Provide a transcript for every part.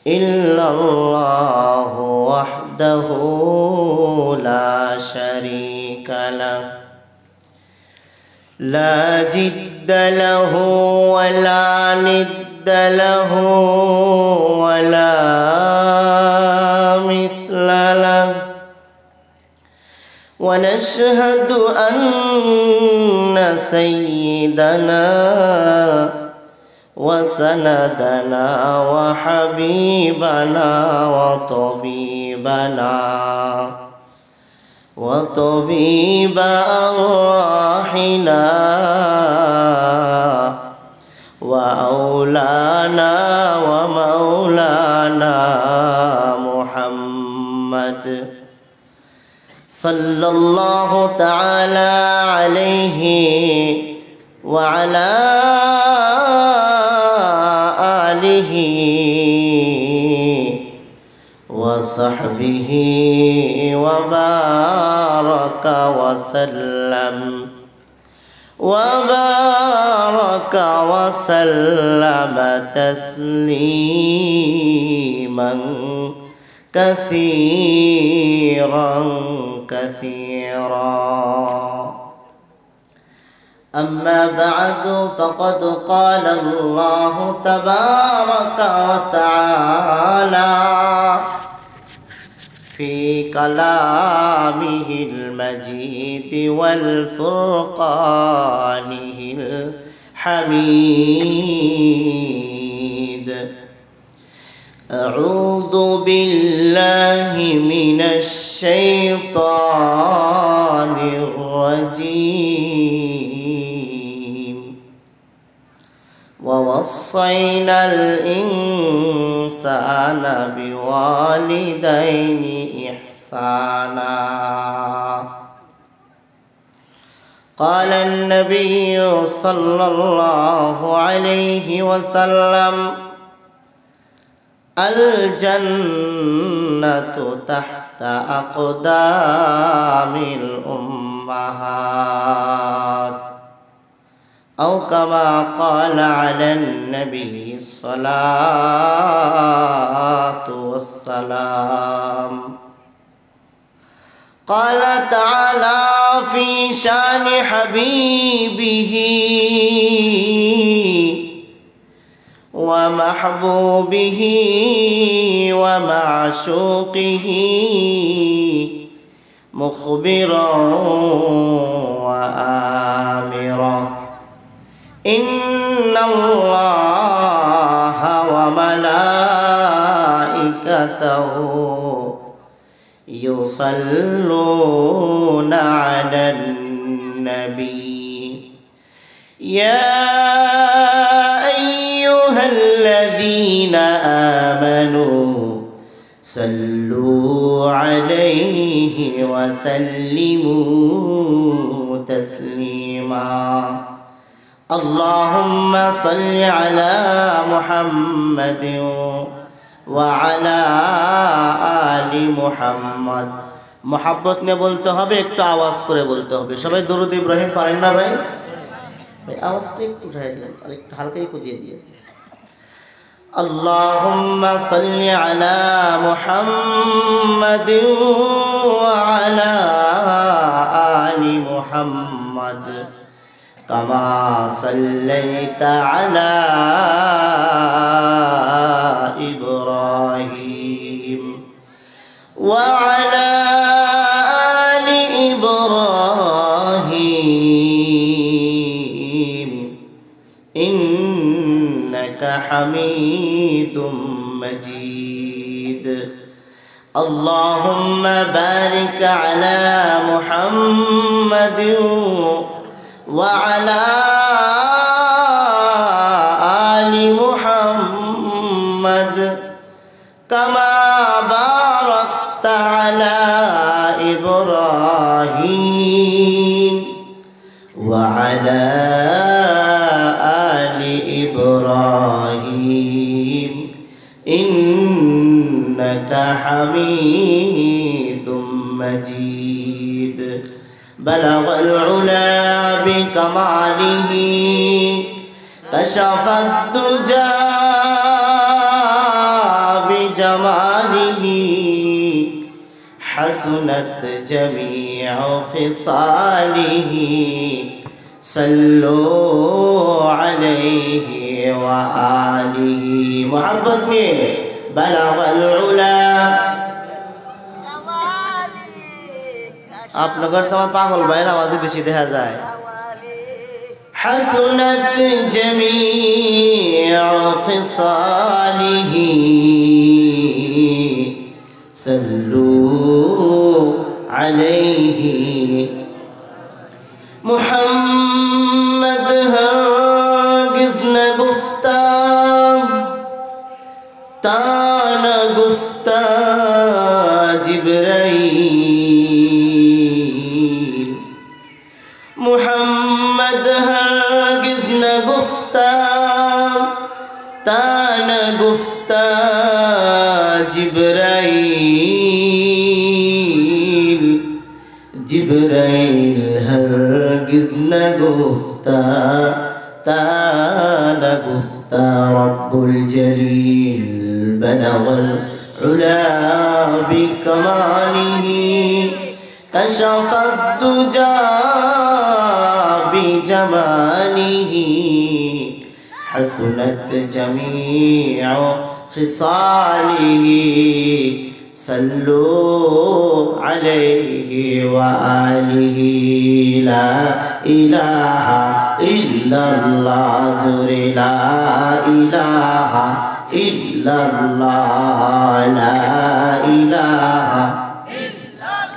إلا الله وحده لا شريك له لا جد له ولا ند له ولا مثل له ونشهد أن سيدنا وسندنا وحبيبنا وطبيب أرواحنا وأولانا ومولانا محمد صلى الله تعالى عليه وعلى آله وصحبه وبارك وسلم تسليما كثيرا أما بعد فقد قال الله تبارك وتعالى في كلامه المجيد والفرقانه الحميد أعوذ بالله من الشيطان الرجيم ووصينا الإنسان بوالديه إحسانا قال النبي صلى الله عليه وسلم الجنة تحت أقدام الأمهات أو كما قال على النبي الصلاة والسلام قال تعالى في شان حبيبه ومحبوبه ومعشوقه مخبرا وآمرا إن الله وملائكته يصلون على النبي يا أيها الذين آمنوا صلوا عليه وسلموا تسليما اللهم صل على محمد وعلى آل محمد मोहब्बत নিয়ে বলতে হবে একটু আওয়াজ করে বলতে হবে সবাই দরুদ ইব্রাহিম পারেন না ভাই ভাই আওয়াজটা একটু উঠাই দিন আর একটু হালকা একটু দিয়ে দিয়ে اللهم صل على محمد وعلى آل محمد كما صليت على إبراهيم وعلى آل إبراهيم إنك حميد مجيد اللهم بارك على محمد وعلى آل محمد كما باركت على إبراهيم وعلى آل إبراهيم إنك حميد مجيد بلغ العلا بكماله كشف الدجى حسنت جميع خصاله صلوا عليه وآله محبت में بلغ العلا आप नगर समाज पागल भाई आवाज़ बेची देखा जाए حسنت جميع خصاله صلوا عليه محمد هرگز نگفتا تا نگفتا جبرائیل محمد هرگز نگفتا تا نگفتا جبرائیل جبرائیل هرگز نگفتا تا نگفتا رب الجلیل بلغ العلا بکماله كشف الدجى بجماله حسنت جميع خصاله صلوا عليه وآله لا إله إلا الله زور لا إله إلا الله لا إله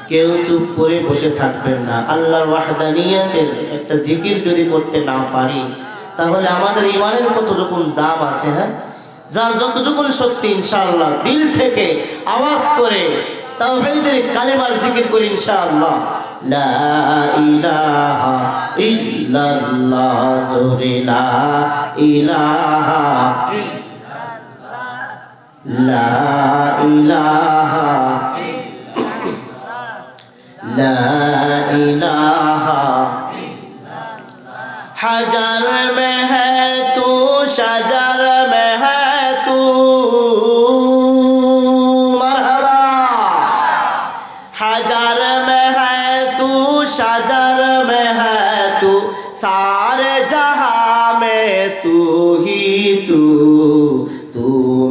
কেউ চুপ করে বসে থাকবেন না আল্লাহর ওয়াহদানিয়াতের একটা জিকির যদি করতে না পারি তাহলে আমাদের ঈমানের কতটুকু দাম আছে হ্যাঁ যার যতটুকু শক্তি ইনশাআল্লাহ দিল থেকে আওয়াজ করে তাওহীদের কালেমার জিকির করি ইনশাআল্লাহ লা ইলাহা ইল্লাল্লাহ জোরে লা ইলাহা লা ইলাহা لا إله حجر में है तू शजर में है तू मरहबा हजर में है तू शजर में है तू सारे जहां में तू ही तू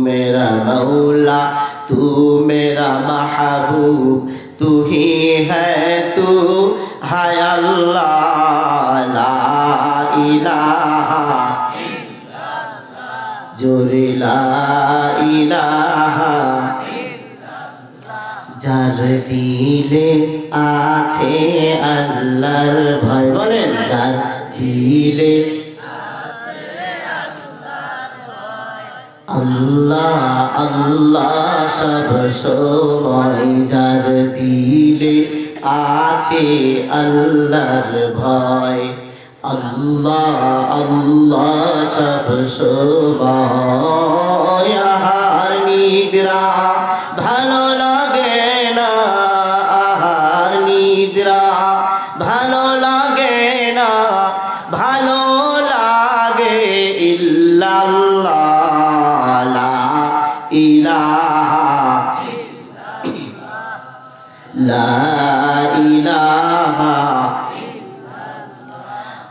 मेरा मौला तू मेरा महबूब तू ही है तू है अल्लाह ला इलाहा जोरे ला इलाहा যার দিলে আছে আল্লাহর ভয় বলেন যার দিলে আল্লাহ আল্লাহ সব সময় যার দিলে আছে আল্লাহর ভয় আল্লাহ আল্লাহ সব সময় আহার নিদ্রা ভালো লাগে না আহার নিদ্রা ভালো লাগে না ভালো লাগে ইল্লাল্লাহ লা ইলাহা লা ইলাহা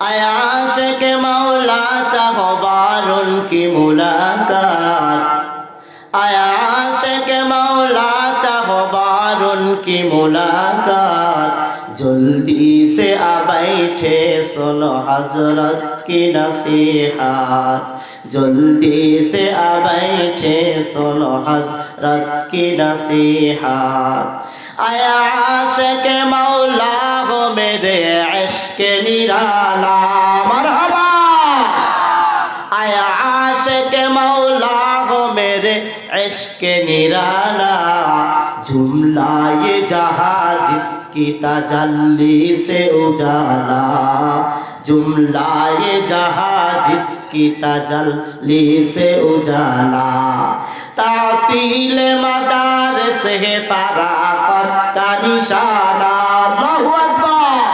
आया आशिक मौला चाहो बारुन की मुलाकात आया आशिक मौला चाहो बारुन की मुलाकात जल्दी से आ बैठे सुनो हजरत की नसीहत जल्दी से आ बैठे सुनो हजरत की नसीहत आया आशिक मौला हो मेरे इश्क निराला मरहबा आया आशिक मौला हो मेरे इश्क निराला जुमला ये जहां जिसकी तजल्ली से उजाला जुमला ये जहां जिसकी तजल्ली से उजाला तातील मदार से फराकत का निशाना अल्लाहु अकबर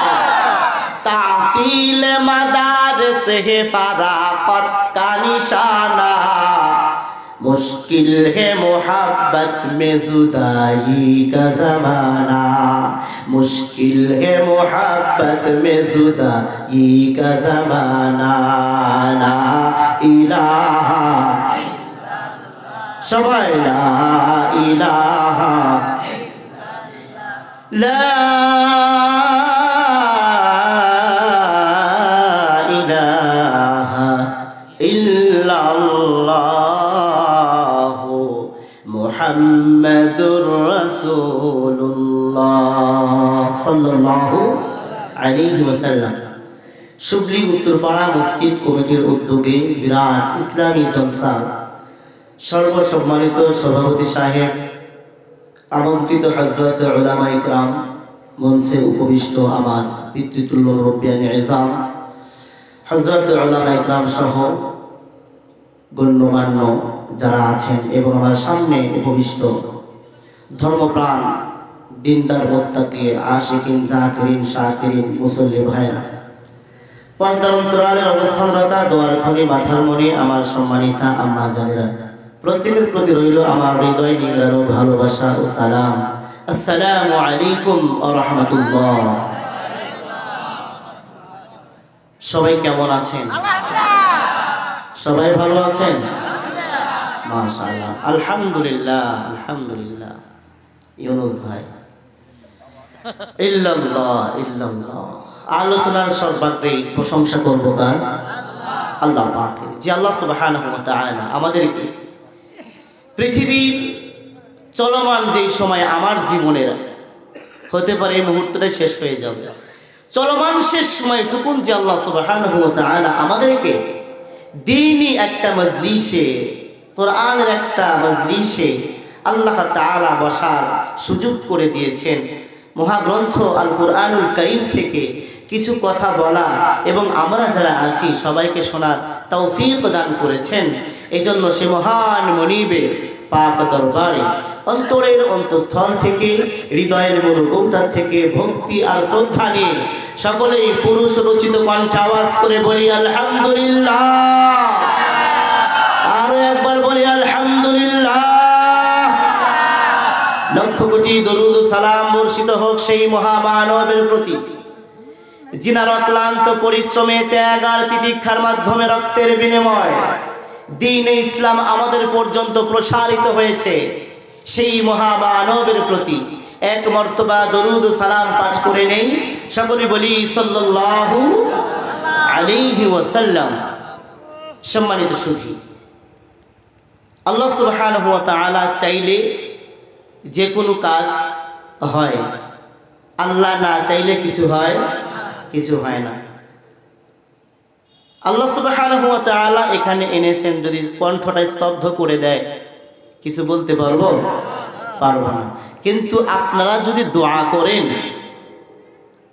तातील मदार से फराकत का निशाना मुश्किल है मोहब्बत में जुदाई का ज़माना, मुश्किल है मोहब्बत में जुदाई का ज़माना। ला इलाहा सबाई ला इलाहा ला इलाहा इल्लल्लाह मुहम्मदुर রাসূলুল্লাহ সাল্লাল্লাহু আলাইহি ওয়াসাল্লাম। শুভলি উত্তরপাড়া মসজিদ কমিটির উদ্যোগে বিরাট ইসলামী জলসা, সর্বসম্মানিত সভাপতি সাহেব, আমন্ত্রিত হযরত উলামা ইকরাম, মঞ্চে উপবিষ্ট আমার পিতৃতুল্য মুরব্বিয়ান ইজাম, হযরত উলামা ইকরাম সহ গণ্যমান্য যারা আছেন এবং আমার সামনে উপবিষ্ট ধর্মপ্রাণ দিনদার মুত্তাকি আশিকিন জাকিরিন শাকিরিন মুসল্লি ভাইরা, পর্দার অন্তরালের অবস্থানরত দোয়ার খনি মাথার মনি আমার সম্মানিতা আম্মা জানেরা, প্রত্যেকের প্রতি রইল আমার হৃদয় নিংড়ানো ভালোবাসা ও সালাম। আসসালামু আলাইকুম ওয়া রাহমাতুল্লাহ। সবাই কেমন আছেন? সবাই ভালো আছেন? মাশাআল্লাহ, আলহামদুলিল্লাহ আলহামদুলিল্লাহ। ইউনুস ভাই, ইল্লাল্লাহ ইল্লাল্লাহ। আলোচনার সর্বাগ্রে প্রশংসা করব কার? আল্লাহ পাকের, যে আল্লাহ সুবহানাহু ওয়া তাআলা আমাদেরকে পৃথিবীর চলমান যেই সময় আমার জীবনের হতে পারে এই মুহূর্তটাই শেষ হয়ে যাবে, চলমান শেষ সময়টুকুন যে আল্লাহ সুবহানাহু ওয়া তাআলা আমাদেরকে দ্বীনি একটা মজলিসে, কোরআনের একটা মজলিসে আল্লাহ তাআলা বসার সুযোগ করে দিয়েছেন, মহাগ্রন্থ আল কুরআনুল কারীম থেকে কিছু কথা বলা এবং আমরা যারা আছি সবাইকে শোনার তৌফিক দান করেছেন। এই জন্য সে মহান মনিবে পাক দরবারে অন্তরের অন্তঃস্থল থেকে, হৃদয়ের মূল কৌটার থেকে ভক্তি আর শ্রদ্ধা নিয়ে সকলেই পুরুষ রচিত কণ্ঠে আওয়াজ করে বলি আলহামদুলিল্লাহ। আরো একবার বলি আলহামদুলিল্লাহ। লক্ষ কোটি দরুদ সালাম বর্ষিত হোক সেই মহামানবের প্রতি, যিনার অক্লান্ত পরিশ্রমে, ত্যাগ আর তিতিক্ষার মাধ্যমে রক্তের বিনিময় দ্বীন ইসলাম আমাদের পর্যন্ত প্রসারিত হয়েছে। সেই মহামানবের প্রতি এক মর্তবা দরুদ সালাম পাঠ করে নেই, সকলে বলি সাল্লাল্লাহু আলাইহি ওয়াসাল্লাম। সম্মানিত সুফি, আল্লাহ সুবহানাহু ওয়া তাআলা চাইলে যে কোনো কাজ হয়, আল্লাহ না চাইলে কিছু হয়? কিছু হয় না। আল্লাহ সুবহানাহু ওয়া তাআলা এখানে এনেছেন, যদি কণ্ঠটা স্তব্ধ করে দেয় কিছু বলতে পারবো? পারবো না। কিন্তু আপনারা যদি দোয়া করেন,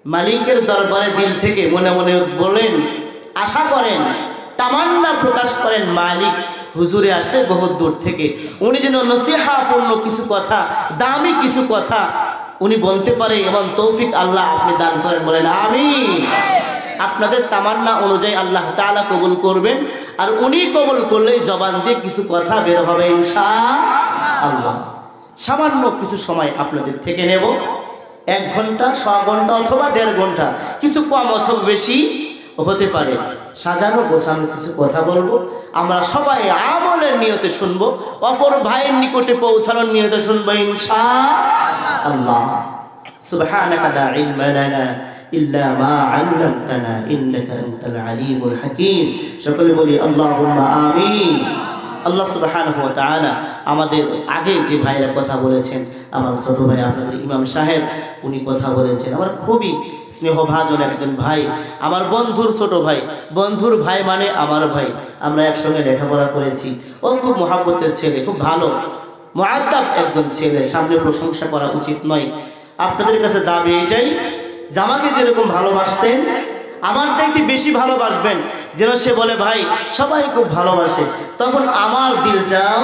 মালিকের দরবারে দিল থেকে মনে মনে বলেন, আশা করেন, তামান্না প্রকাশ করেন, মালিক হুজুরে আসে বহুত দূর থেকে, উনি যেন নসিহাপূর্ণ কিছু কথা, দামি কিছু কথা উনি বলতে পারে, এবং তৌফিক আল্লাহ আপনি দান করেন, বলেন আমিন। আপনাদের তামান্না অনুযায়ী আল্লাহ তাআলা কবুল করবেন, আর উনি কবুল করলেই জবান দিয়ে কিছু কথা বের হবে ইনশাআল্লাহ। সামান্য কিছু সময় আপনাদের থেকে নেব, 1 ঘন্টা, 1.5 ঘন্টা অথবা 1.5 ঘন্টা, কিছু কম অথবা বেশি হতে পারে। সাজানো গোছানো কিছু কথা বলবো, আমরা সবাই আমলের নিয়তে শুনবো, অপর ভাইয়ের নিকটে পৌঁছানোর নিয়তে শুনবো ইনশাআল্লাহ। সুবহানাকা লা ইলমা লানা ইল্লা মা আল্লামতানা ইন্নাকা আনতাল আলিমুল হাকীম। সকলে বলি আল্লাহুম্মা আমিন। আল্লাহ সুবহানাহু ওয়া তাআলা আমাদের আগে যে ভাইয়েরা কথা বলেছেন, আমার ছোট ভাই আপনাদের ইমাম সাহেব, উনি কথা বলেছেন, আমার খুবই স্নেহভাজন একজন ভাই, আমার বন্ধুর ছোট ভাই, বন্ধুর ভাই মানে আমার ভাই, আমরা একসঙ্গে লেখাপড়া করেছি। ও খুব মহব্বতের ছেলে, খুব ভালো মুআদ্দাব একজন ছেলে, সামনে প্রশংসা করা উচিত নয়। আপনাদের কাছে দাবি এটাই, জামাকে যেরকম ভালোবাসতেন আমার চাইতে বেশি ভালোবাসবেন, যেন সে বলে ভাই সবাই খুব ভালোবাসে, তখন আমার দিলটাও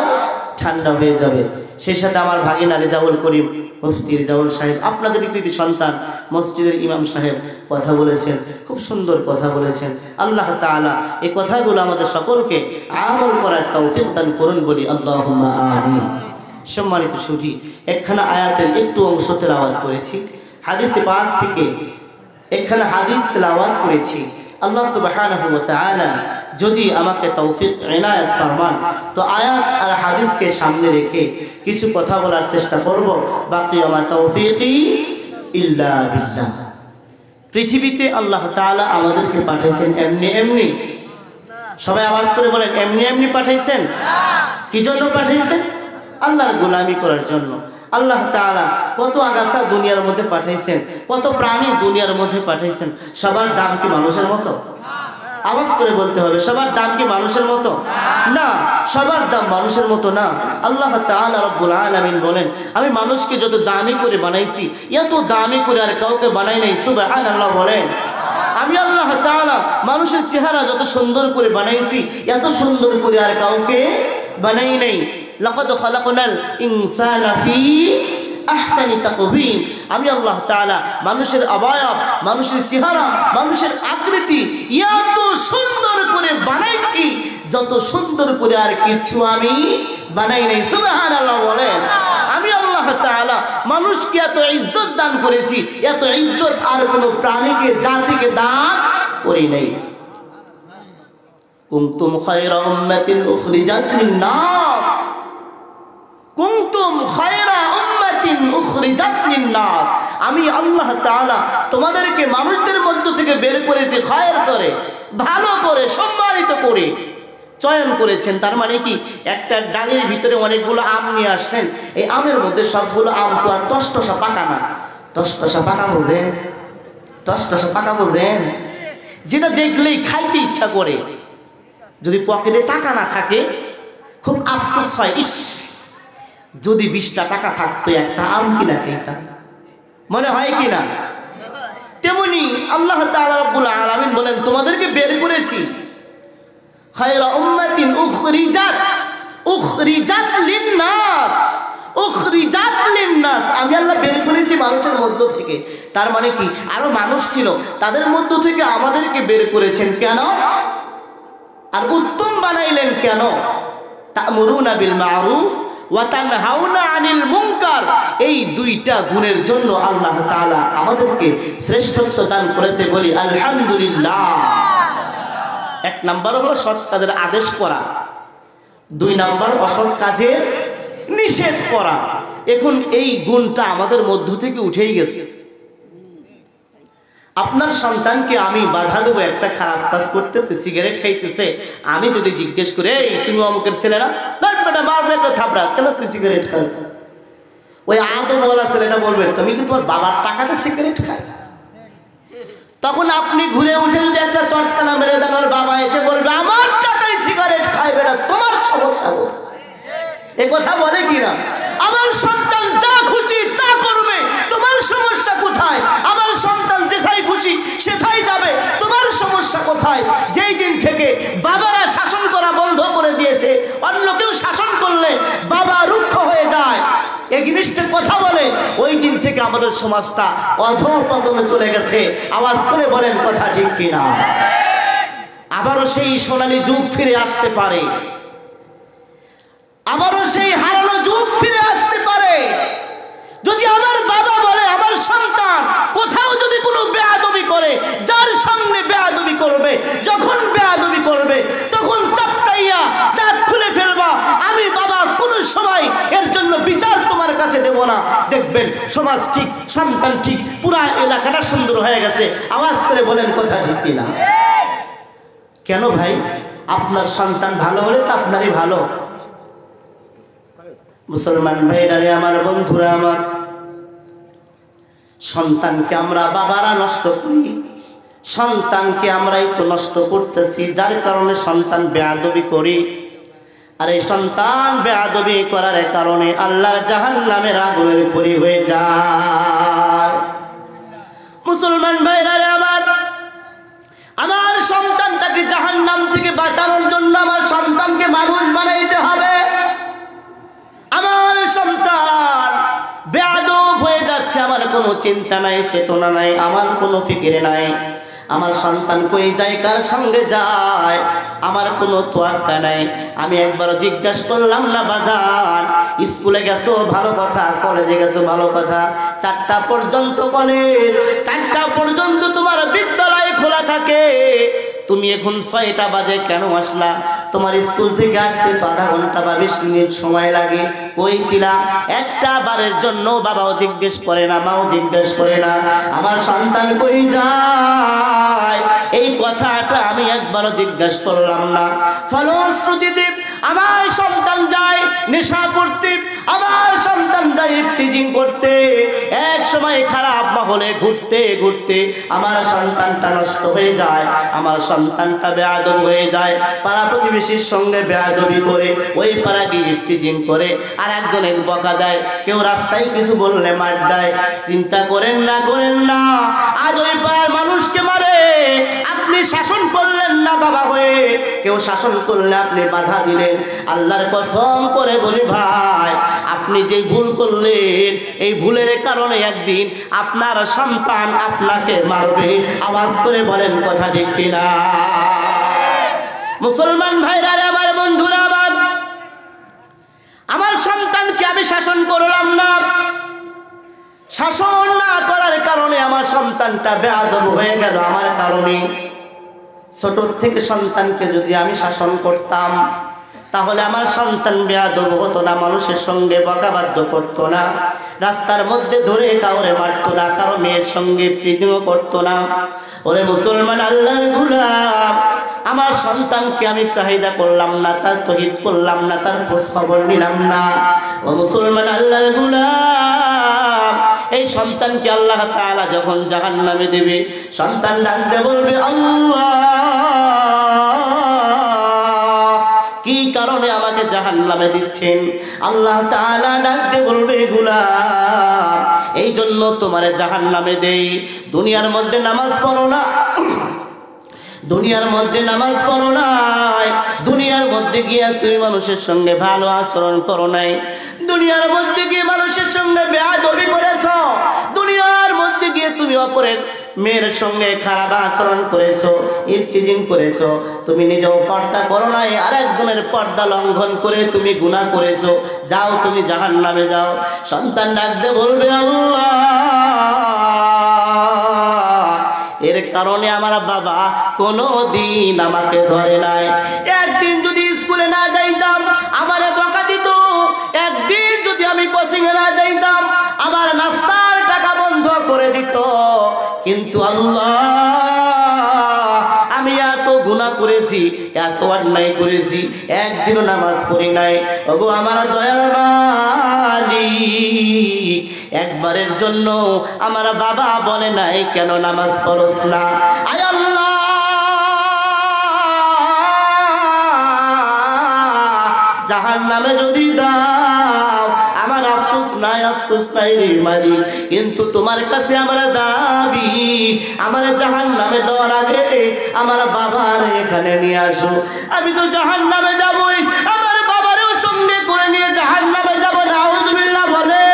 ঠান্ডা হয়ে যাবে। সেই সাথে আমার ভাগিনা রেজাউল করিম মুফতি রেজাউল সাহেব, আপনাদের কৃতি সন্তান, মসজিদের ইমাম সাহেব কথা বলেছেন, খুব সুন্দর কথা বলেছেন। আল্লাহ তাআলা এই কথাগুলো আমাদের সকলকে আমল করার তৌফিক দান করুন, বলি আল্লাহুম্মা আমিন। সম্মানিত সুধী, একখানা আয়াতের একটু অংশ তেলাওয়াত করেছি হাদিসে পাক থেকে, একখানা হাদিস তেলাওয়াত করেছি। আল্লাহ সুবহানাহু ওয়া তাআলা যদি আমাকে তৌফিক ইনায়াত ফরমান তো আয়াত আর হাদিসকে সামনে রেখে কিছু কথা বলার চেষ্টা করব। বাকি আমার তৌফিকি ইল্লা বিল্লাহ। পৃথিবীতে আল্লাহ তাআলা আমাদেরকে পাঠাইছেন এমনি এমনি। সবাই আওয়াজ করে বলেন, এমনি এমনি পাঠাইছেন? কি জন্য পাঠাইছেন? আল্লাহর গোলামি করার জন্য। আল্লাহ তাআলা কত আগাছা দুনিয়ার মধ্যে পাঠাইছেন, কত প্রাণী দুনিয়ার মধ্যে পাঠাইছেন। সবার দাম কি মানুষের মতো? আওয়াজ করে বলতে হবে, সবার দাম কি মানুষের মতো? না, সবার দাম মানুষের মতো না। আল্লাহ তাআলা রব্বুল আলামিন বলেন, আমি মানুষকে যত দামি করে বানাইছি এত দামি করে আর কাউকে বানাই নাই। সুবহানাল্লাহ বলেন। আমি আল্লাহ তাআলা মানুষের চেহারা যত সুন্দর করে বানাইছি এত সুন্দর করে আর কাউকে বানাই নাই। লাকাদ খালাকনাল ইনসানা ফি আহসানি তাকওয়িম। আমি আল্লাহ তাআলা মানুষের অবয়ব, মানুষের চেহারা, মানুষের আকৃতি এত সুন্দর করে বানাইছি যত সুন্দর করে আর কিছু আমি বানাই নাই। সুবহানাল্লাহ বলেন। আমি আল্লাহ তাআলা মানুষকে এত ইজ্জত দান করেছি, এত ইজ্জত আর কোনো প্রাণীকে, জাতিকে দান করি নাই। কুনতুম খায়রা উম্মাতিন উখরিজাত লিন-নাস, কুনতুম খায়রা উম্মাতিন উখরিজাত লিন-নাস। আমি আল্লাহ তাআলা তোমাদেরকে মানুষদের মধ্য থেকে বের করেছি খায়ের করে, ভালো করে, সম্মানিত করে চয়ন করেছেন। তার মানে কি, একটা ডালের ভিতরে অনেকগুলো আম নিয়ে আসছেন, এই আমের মধ্যে সবগুলো আম তো আর টসটসা পাকা না। টসটসা পাকা বোঝেন? টসটসা পাকা বোঝেন? যেটা দেখলেই খাইতে ইচ্ছা করে। যদি পকেটে টাকা না থাকে খুব আফসোস হয়, ইস যদি 20টা টাকা থাকতো একটা আম কিনা খাইতাম, মনে হয় কিনা? তেমনি আল্লাহ তাআলা রব্বুল আলামিন বলেন, তোমাদেরকে বের করেছি খায়রা উম্মাতিন উখরিজাত লিন-নাস, উখরিজাত লিন-নাস। আমি আল্লাহ বের করেছি মানুষের মধ্য থেকে। তার মানে কি, আরো মানুষ ছিল, তাদের মধ্য থেকে আমাদেরকে বের করেছেন কেন? আর উত্তম বানাইলেন কেন? তা'মুরুনা বিল মা'রুফ ওয়া তানহাউনা আনিল মুনকার। এই দুইটা গুণের জন্য আল্লাহ তাআলা আমাদেরকে শ্রেষ্ঠত্ব দান করেছে, বলি আলহামদুলিল্লাহ। এক নাম্বার হলো সৎ কাজের আদেশ করা, 2 নাম্বার অসৎ কাজের নিষেধ করা। এখন এই গুণটা আমাদের মধ্য থেকে উঠেই গেছে। আপনার সন্তানকে আমি বাধা দেবো, একটা খারাপ কাজ করতেছে, সিগারেট খাইতেছে, আমি যদি জিজ্ঞেস করে, এই তুমি অমুকের ছেলে না, বেটা মারবে একটা থাপড়া, কেন তুই সিগারেট খাস? ওই আদমওয়ালা ছেলেটা বলবে, তুমি কি তোমার বাবার টাকাতে সিগারেট খায়? তখন আপনি ঘুরে উঠে যদি একটা চটকানা মেরে দেন, ওর বাবা এসে বলবে, আমার টাকায় সিগারেট খায়, বেটা তোমার সমস্যা কোথায়? এ কথা বলে কিনা? আমার সন্তান যা খুশি তা করবে, তোমার সমস্যা কোথায়? আমার সন্তান যেখানে খুশি সেখানেই যাবে, তোমার সমস্যা কোথায়? যেই দিন থেকে বাবারা শাসন করা বন্ধ করে দিয়েছে, অন্য কেউ শাসন করলে বাবা রুক্ষ হয়ে যায়, এগনিস্টের কথা বলে, ওই দিন থেকে আমাদের সমাজটা অধঃপতনে চলে গেছে। আওয়াজ করে বলেন কথা ঠিক কিনা? আবারও সেই সোনালী যুগ ফিরে আসতে পারে, আবারও সেই হারানো যুগ ফিরে আসতে পারে। যদি আমার বাবা বলে, আমার সন্তান কোথাও যদি কোনো বেয়াদবি করে, যার সামনে বেয়াদবি করবে, যখন বেয়াদবি করবে তখন চাপটাইয়া দাঁত খুলে ফেলবা, আমি বাবা কোনো সময় এর জন্য বিচার তোমার কাছে দেব না। দেখবেন সমাজ ঠিক, সন্তান ঠিক, পুরা এলাকাটা সুন্দর হয়ে গেছে। আওয়াজ করে বলেন কথা ঠিক কিনা? কেন ভাই? আপনার সন্তান ভালো হলে তো আপনারই ভালো। মুসলমান ভাইরা, আমার বন্ধুরা, আমার সন্তানকে আমরা বাবারা নষ্ট করি, সন্তানকে আমরাই তো নষ্ট করতেছি, যার কারণে সন্তান বেয়াদবি করি। আর এই সন্তান বেয়াদবি করার কারণে আল্লাহর জাহান্নামের আগুনের খড়ি হয়ে যায়। মুসলমান ভাইরা, আমার সন্তানটাকে জাহান্নাম থেকে বাঁচানোর জন্য আমার সন্তানকে মানুষ বানাইতে হবে। আমার কোনো চিন্তা নাই, চেতনা নাই, আমার কোনো ফিকির নাই। আমার সন্তান কই যায়, কার সঙ্গে যায়, আমার কোনো তোয়াক্কা নাই। আমি একবারও জিজ্ঞাসা করলাম না, বাজান স্কুলে গেছো ভালো কথা, কলেজে গেছো ভালো কথা, 4টা পর্যন্ত কলেজ, 4টা পর্যন্ত তোমার বিদ্যালয় খোলা থাকে, তুমি এখন 6টা বাজে কেন আসলা? তোমার স্কুল থেকে আসতে তো আধা ঘন্টা বা 20 মিনিট সময় লাগে, কই ছিলা? একটা বারের জন্য বাবাও জিজ্ঞেস করে না, মাও জিজ্ঞেস করে না আমার সন্তান কই যায়, এই কথাটা আমি একবারও জিজ্ঞেস করলাম না। ফলশ্রুতিতে আমার সন্তান যায় নেশা করতে, আমার সন্তান যায় ইফটিজিং করতে, এক সময় খারাপ মাহলে ঘুরতে ঘুরতে আমার সন্তানটা নষ্ট হয়ে যায়, আমার সন্তানটা বেয়াদব হয়ে যায়, পাড়া প্রতিবেশীর সঙ্গে বেয়াদবি করে ওই পাড়া গিয়ে ইফটিজিং করে, আর একজনের বকা দেয়, কেউ রাস্তায় কিছু বললে মার দেয়। চিন্তা করেন না, করেন না, আজ ওই পাড়ার মানুষকে মারে, আপনি শাসন করলেন না বাবা হয়ে, কেউ শাসন করলে আপনি বাধা দিলেন। আল্লাহর কসম করে বলি ভাই, আপনি যে ভুল করলেন, এই ভুলের কারণে একদিন আপনার সন্তান আপনাকে মারবে। আওয়াজ করে বলেন কথা ঠিক কিনা? মুসলমান ভাইরা আমার, বন্ধুরা আমার সন্তানকে আমি শাসন করলাম না, শাসন না করার কারণে আমার সন্তানটা বেয়াদব হয়ে গেল আমার কারণে। ছোট থেকে সন্তানকে যদি আমি শাসন করতাম, তাহলে আমার সন্তান বেয়াদব হতো না, মানুষের সঙ্গে বকাবাদ্য করতো না, রাস্তার মধ্যে ধরে কাউরে মারতো না, কারো মেয়ের সঙ্গে ফিজিংও করতো না। ওরে মুসলমান আল্লাহর গোলাম, আমার সন্তানকে আমি চাহিদা করলাম না, তার তহিদ করলাম না, তার খোঁজ খবর নিলাম না। ও মুসলমান আল্লাহর গোলাম, এই সন্তানকে আল্লাহ তাআলা যখন জাহান্নামে দেবে, সন্তান ডাকতে বলবে আল্লাহ, কি কারণে আমাকে জাহান্নামে দিচ্ছেন? আল্লাহ তাআলা ডাকতে বলবে গোলাম, এই জন্য তোমারে জাহান্নামে দেই, দুনিয়ার মধ্যে নামাজ পড়ো না, দুনিয়ার মধ্যে নামাজ পড়ো নাই, দুনিয়ার মধ্যে গিয়ে তুমি মানুষের সঙ্গে ভালো আচরণ করো নাই, দুনিয়ার মধ্যে গিয়ে মানুষের সঙ্গে বেয়াদবি করেছো, দুনিয়ার মধ্যে গিয়ে তুমি অপরের মেয়ের সঙ্গে খারাপ আচরণ করেছো, ইফটিজিং করেছো, তুমি নিজেও পর্দা করো নাই, আর একজনের পর্দা লঙ্ঘন করে তুমি গুনাহ করেছো, যাও তুমি জাহান্নামে যাও। সন্তান ডাকতে বলবে আল্লাহ, এর কারণে আমার বাবা কোনো দিন আমাকে ধরে নাই, একদিন যদি স্কুলে না যাইতাম আমারে বকা দিত, একদিন যদি আমি কোচিংয়ে না যাইতাম আমার নাস্তার টাকা বন্ধ করে দিত, কিন্তু আল্লাহ আমি এত গুনাহ করেছি, এত অন্যায় করেছি, একদিনও নামাজ পড়ি নাই। ওগো আমার দয়ার মালিক, একবারের জন্য আমার বাবা বলে নাই কেন নামাজ পড়ছ না? আয় আল্লাহ, জাহান্নামে যদি দাও আমার আফসোস নাই, আফসোস নাই রে মালিক, কিন্তু তোমার কাছে আমার দাবি, আমার জাহান্নামে দেওয়ার আগে আমার বাবার এখানে নিয়ে আসো। আমি তো জাহান্নামে যাবই, আমার বাবারও সঙ্গে করে নিয়ে জাহান্নামে যাব। নাউজুবিল্লাহ বলে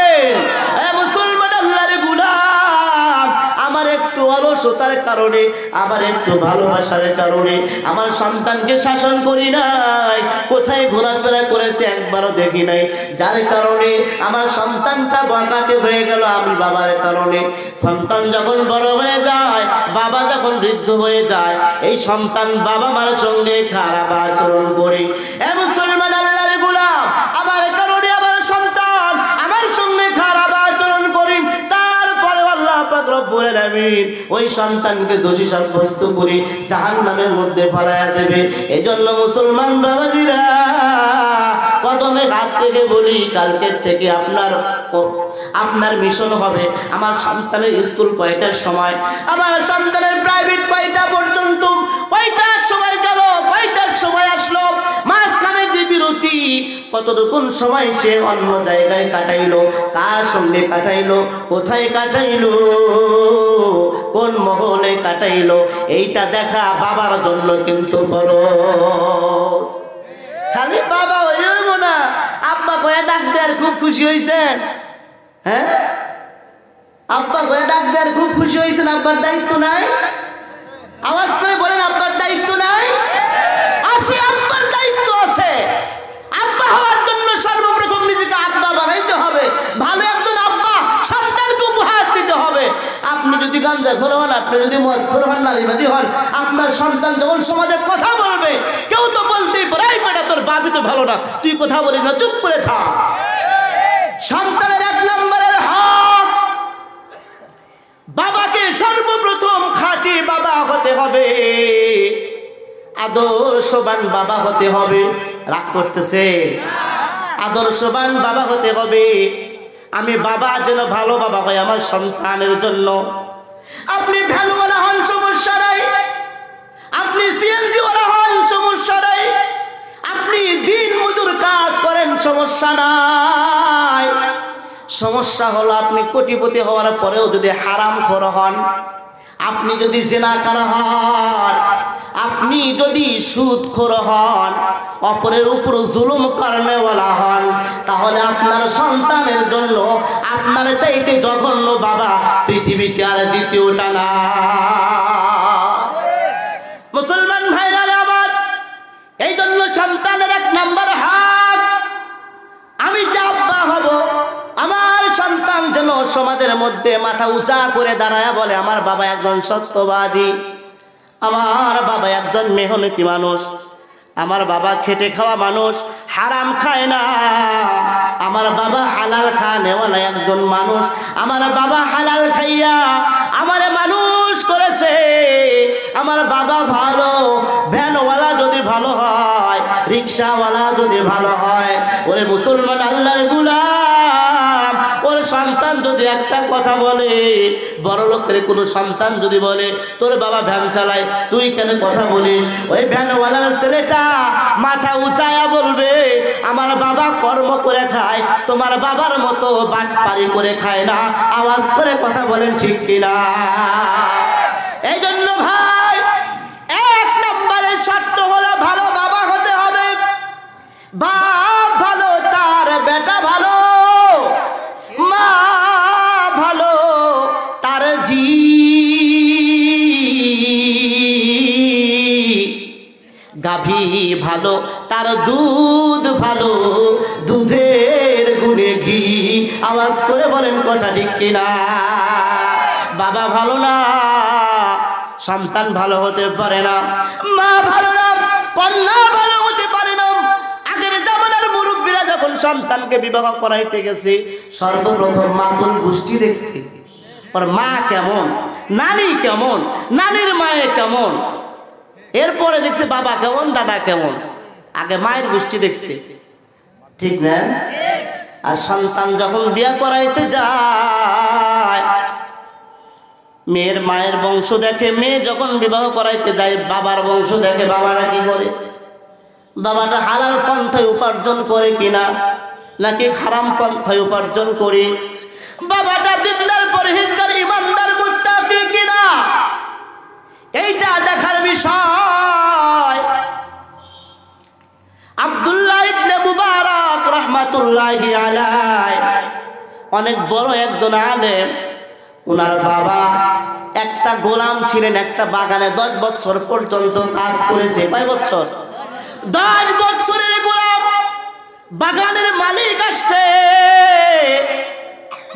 মুসলমান আল্লাহর গোলাম, আমার একটু অলসতার কারণে, আমার একটু ভালোবাসার কারণে আমার সন্তানকে শাসন করি নাই, কোথায় ঘোরাফেরা করেছে একবারও দেখি নাই, যার কারণে আমার সন্তানটা বকাটে হয়ে গেল আমি বাবার কারণে। সন্তান যখন বড় হয়ে যায়, বাবা যখন বৃদ্ধ হয়ে যায়, এই সন্তান বাবা মার সঙ্গে খারাপ আচরণ করে। এ মুসলমান আল্লাহর গোলাম, আমার কারণে আমার সন্তান আমার সঙ্গে খারাপ আচরণ করি, তারপরে আল্লাহ পাক রব্বুল আলামিন ওই সন্তানকে দোষী সাব্যস্ত করে জাহান্নামের মধ্যে ফেলায়া দেবে। এজন্য মুসলমান বাবাজিরা, কদমে হাত থেকে বলি, কালকের থেকে আপনার মিশন হবে আমার সন্তানের স্কুল কয়টার সময়, আমার সন্তানের প্রাইভেট কয়টা পর্যন্ত, কয়টার সময় গেল, কয়টার সময় আসলো, মাঝখানে যে বিরতি, কতটুকুন সময় সে অন্য জায়গায় কাটাইলো, কার সঙ্গে কাটাইলো, কোথায় কাটাইলো, কোন মহলে কাটাইলো, এইটা দেখা বাবার জন্য কিন্তু ফরজ। খালি বাবা হইব না, আব্বা কয়ে ডাক দেয় খুব খুশি হয়েছেন, হ্যাঁ আব্বা করে ডাক দেন, খুব খুশি হয়েছেন। আব্বার দায়িত্ব নাই? আওয়াজ করে বলেন আব্বার দায়িত্ব নাই? আছে, আব্বার দায়িত্ব আছে। আব্বা হওয়ার জন্য সর্বপ্রথম নিজেকে আব্বা বানাইতে হবে। ভালো একজন আব্বা সন্তানকে উপহার দিতে হবে। আপনি যদি গাঞ্জাখোর হন, আপনি যদি মদখোর হন, নারীবাজি হন, আপনার সন্তান যখন সমাজে কথা বলবে, কেউ তো বলতেই পারে এই বেটা তোর বাপই তো ভালো না, তুই কথা বলিস না, চুপ করে থাক। সন্তানের এক নম্বরের হক, বাবাকে সর্বপ্রথম খাঁটি বাবা হতে হবে, আদর্শবান বাবা হতে হবে। রাগ করতেছে? আদর্শবান বাবা হতে হবে। আমি বাবা যেন ভালো বাবা হয় আমার সন্তানের জন্য। আপনি ভ্যানওয়ালা হন, সমস্যা নাই। আপনি সিএনজিওয়ালা হন, সমস্যা নাই। আপনি দিন মজুর কাজ করেন, সমস্যা নাই। সমস্যা হলো আপনি কোটিপতি হওয়ার পরেও যদি হারামখোর হন, আপনি যদি জিনাকার হন, আপনি যদি সুদখোর হন, অপরের উপর জুলুম করেওয়ালা হন, তাহলে আপনার সন্তানের জন্য আপনার চাইতে জঘন্য বাবা পৃথিবীতে আর দ্বিতীয়টা না। মুসলমান ভাইরা আমার, এই জন্য সন্তানের এক নাম্বার হক, আমি যে আব্বা হব, আমার সন্তান যেন সমাজের মধ্যে মাথা উঁচা করে দাঁড়ায় বলে আমার বাবা একজন সত্যবাদী, আমার বাবা একজন মেহনতি মানুষ, আমার বাবা খেটে খাওয়া মানুষ, হারাম খায় না, আমার বাবা হালাল খাওয়ানেওয়ালা একজন মানুষ, আমার বাবা হালাল খাইয়া আমারে মানুষ করেছে, আমার বাবা ভালো। ভ্যানওয়ালা যদি ভালো হয়, রিক্সাওয়ালা যদি ভালো হয়, ওরে মুসলমান আল্লাহর গোলাম, ওর সন্তান যদি একটা কথা বলে, বড় লোকের কোনো সন্তান যদি বলে তোর বাবা ভ্যান চালায়, তুই কেন কথা বলিস, ওই ভ্যানওয়ালার ছেলেটা মাথা উঁচায়া বলবে আমার বাবা কর্ম করে খায়, তোমার বাবার মতো বাটপারি করে খায় না। আওয়াজ করে কথা বলেন ঠিক কিনা? এই জন্য ভাই, এক নম্বরের শর্ত হলো ভালো বাবা হতে হবে। বাপ ভালো, তার বেটা ভালো, মা ভালো, তার জি গাভী ভালো, তার দুধ ভালো, দুধের গুণে ঘি। আওয়াজ করে বলেন কথা ঠিক কিনা? বাবা ভালো না, সন্তান ভালো হতে পারে না। মা ভালো না, কন্যা ভালো হতে পারে না। আগের জামানার মুরব্বীরা যখন সন্তানকে বিবাহ করাইতে গেছে, সর্বপ্রথম মাতুল গোষ্ঠী দেখছে, ওর মা কেমন, নানি কেমন, নানির মায়ে কেমন, এরপরে দেখছে বাবা কেমন, দাদা কেমন। আগে মায়ের গোষ্ঠী দেখছে, ঠিক না? আর সন্তান যখন বিয়া করাইতে যায়, মেয়ের মায়ের বংশ দেখে। মেয়ে যখন বিবাহ করাইতে যায়, বাবার বংশ দেখে। বাবারা কি করে, বাবাটা হালাল পন্থায় উপার্জন করে কিনা, নাকি হারাম পন্থায় উপার্জন করে, বাবাটা দিনদার, পরহেজগার, ইমানদার, মুত্তাকি কিনা, এইটা দেখার বিষয়। আব্দুল্লাহ ইবনে মুবারক রাহমাতুল্লাহি আলাইহি অনেক বড় একজন আলেম। ওনার বাবা একটা গোলাম ছিলেন, একটা বাগানে 10 বছর পর্যন্ত কাজ করেছে। কয় বছর? 10 বছরের গোলাম। বাগানের মালিক আসছে,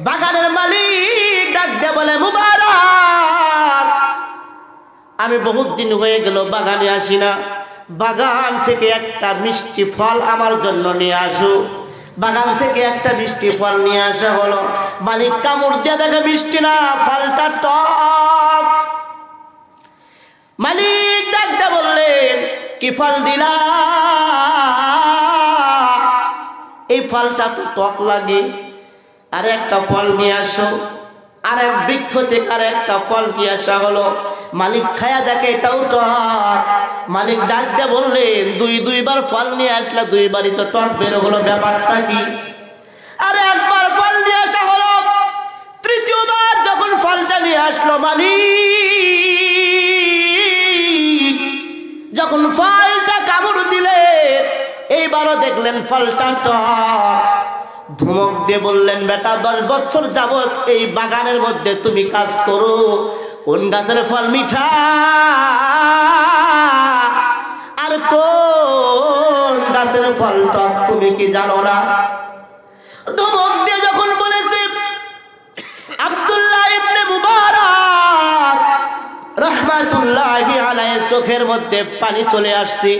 বাগানের মালিক ডাক দিয়ে বলে মুবারক, আমি বহুত দিন হয়ে গেল বাগানে আসি না, বাগান থেকে একটা মিষ্টি ফল আমার জন্য নিয়ে আসো। বাগান থেকে একটা মিষ্টি ফল নিয়ে আসা হলো। মালিক কামড় দিয়ে দেখে মিষ্টি না, ফলটা টক। মালিক ডাকতে বললেন কি ফল দিলা? এই ফলটা তো টক লাগে, আর একটা ফল নিয়ে আসো। আর এক বৃক্ষ থেকে আর একটা ফল নিয়ে আসা হলো। মালিক খায়া দেখে এটাও টক। মালিক ডাকতে বললেন দুইবার ফল নিয়ে আসলে 2 বারই তো টক বের হলো, ব্যাপারটা কি? আর একবার ফল নিয়ে আসা হলো। তৃতীয়বার যখন ফলটা নিয়ে আসলো, মালিক যখন ফলটা কামড় দিলে, এইবারও দেখলেন ফলটা টক। ধমক দিয়ে বললেন, বেটা 10 বছর যাবত এই বাগানের মধ্যে তুমি কাজ করো, কোন গাছের ফল মিঠা আর কোন গাছের ফল টক তুমি কি জানো না? ধমক দিয়ে যখন বলেছে, আব্দুল্লাহ ইবনে মুবারক রাহমাতুল্লাহি আলাইহি চোখের মধ্যে পানি চলে আসছে,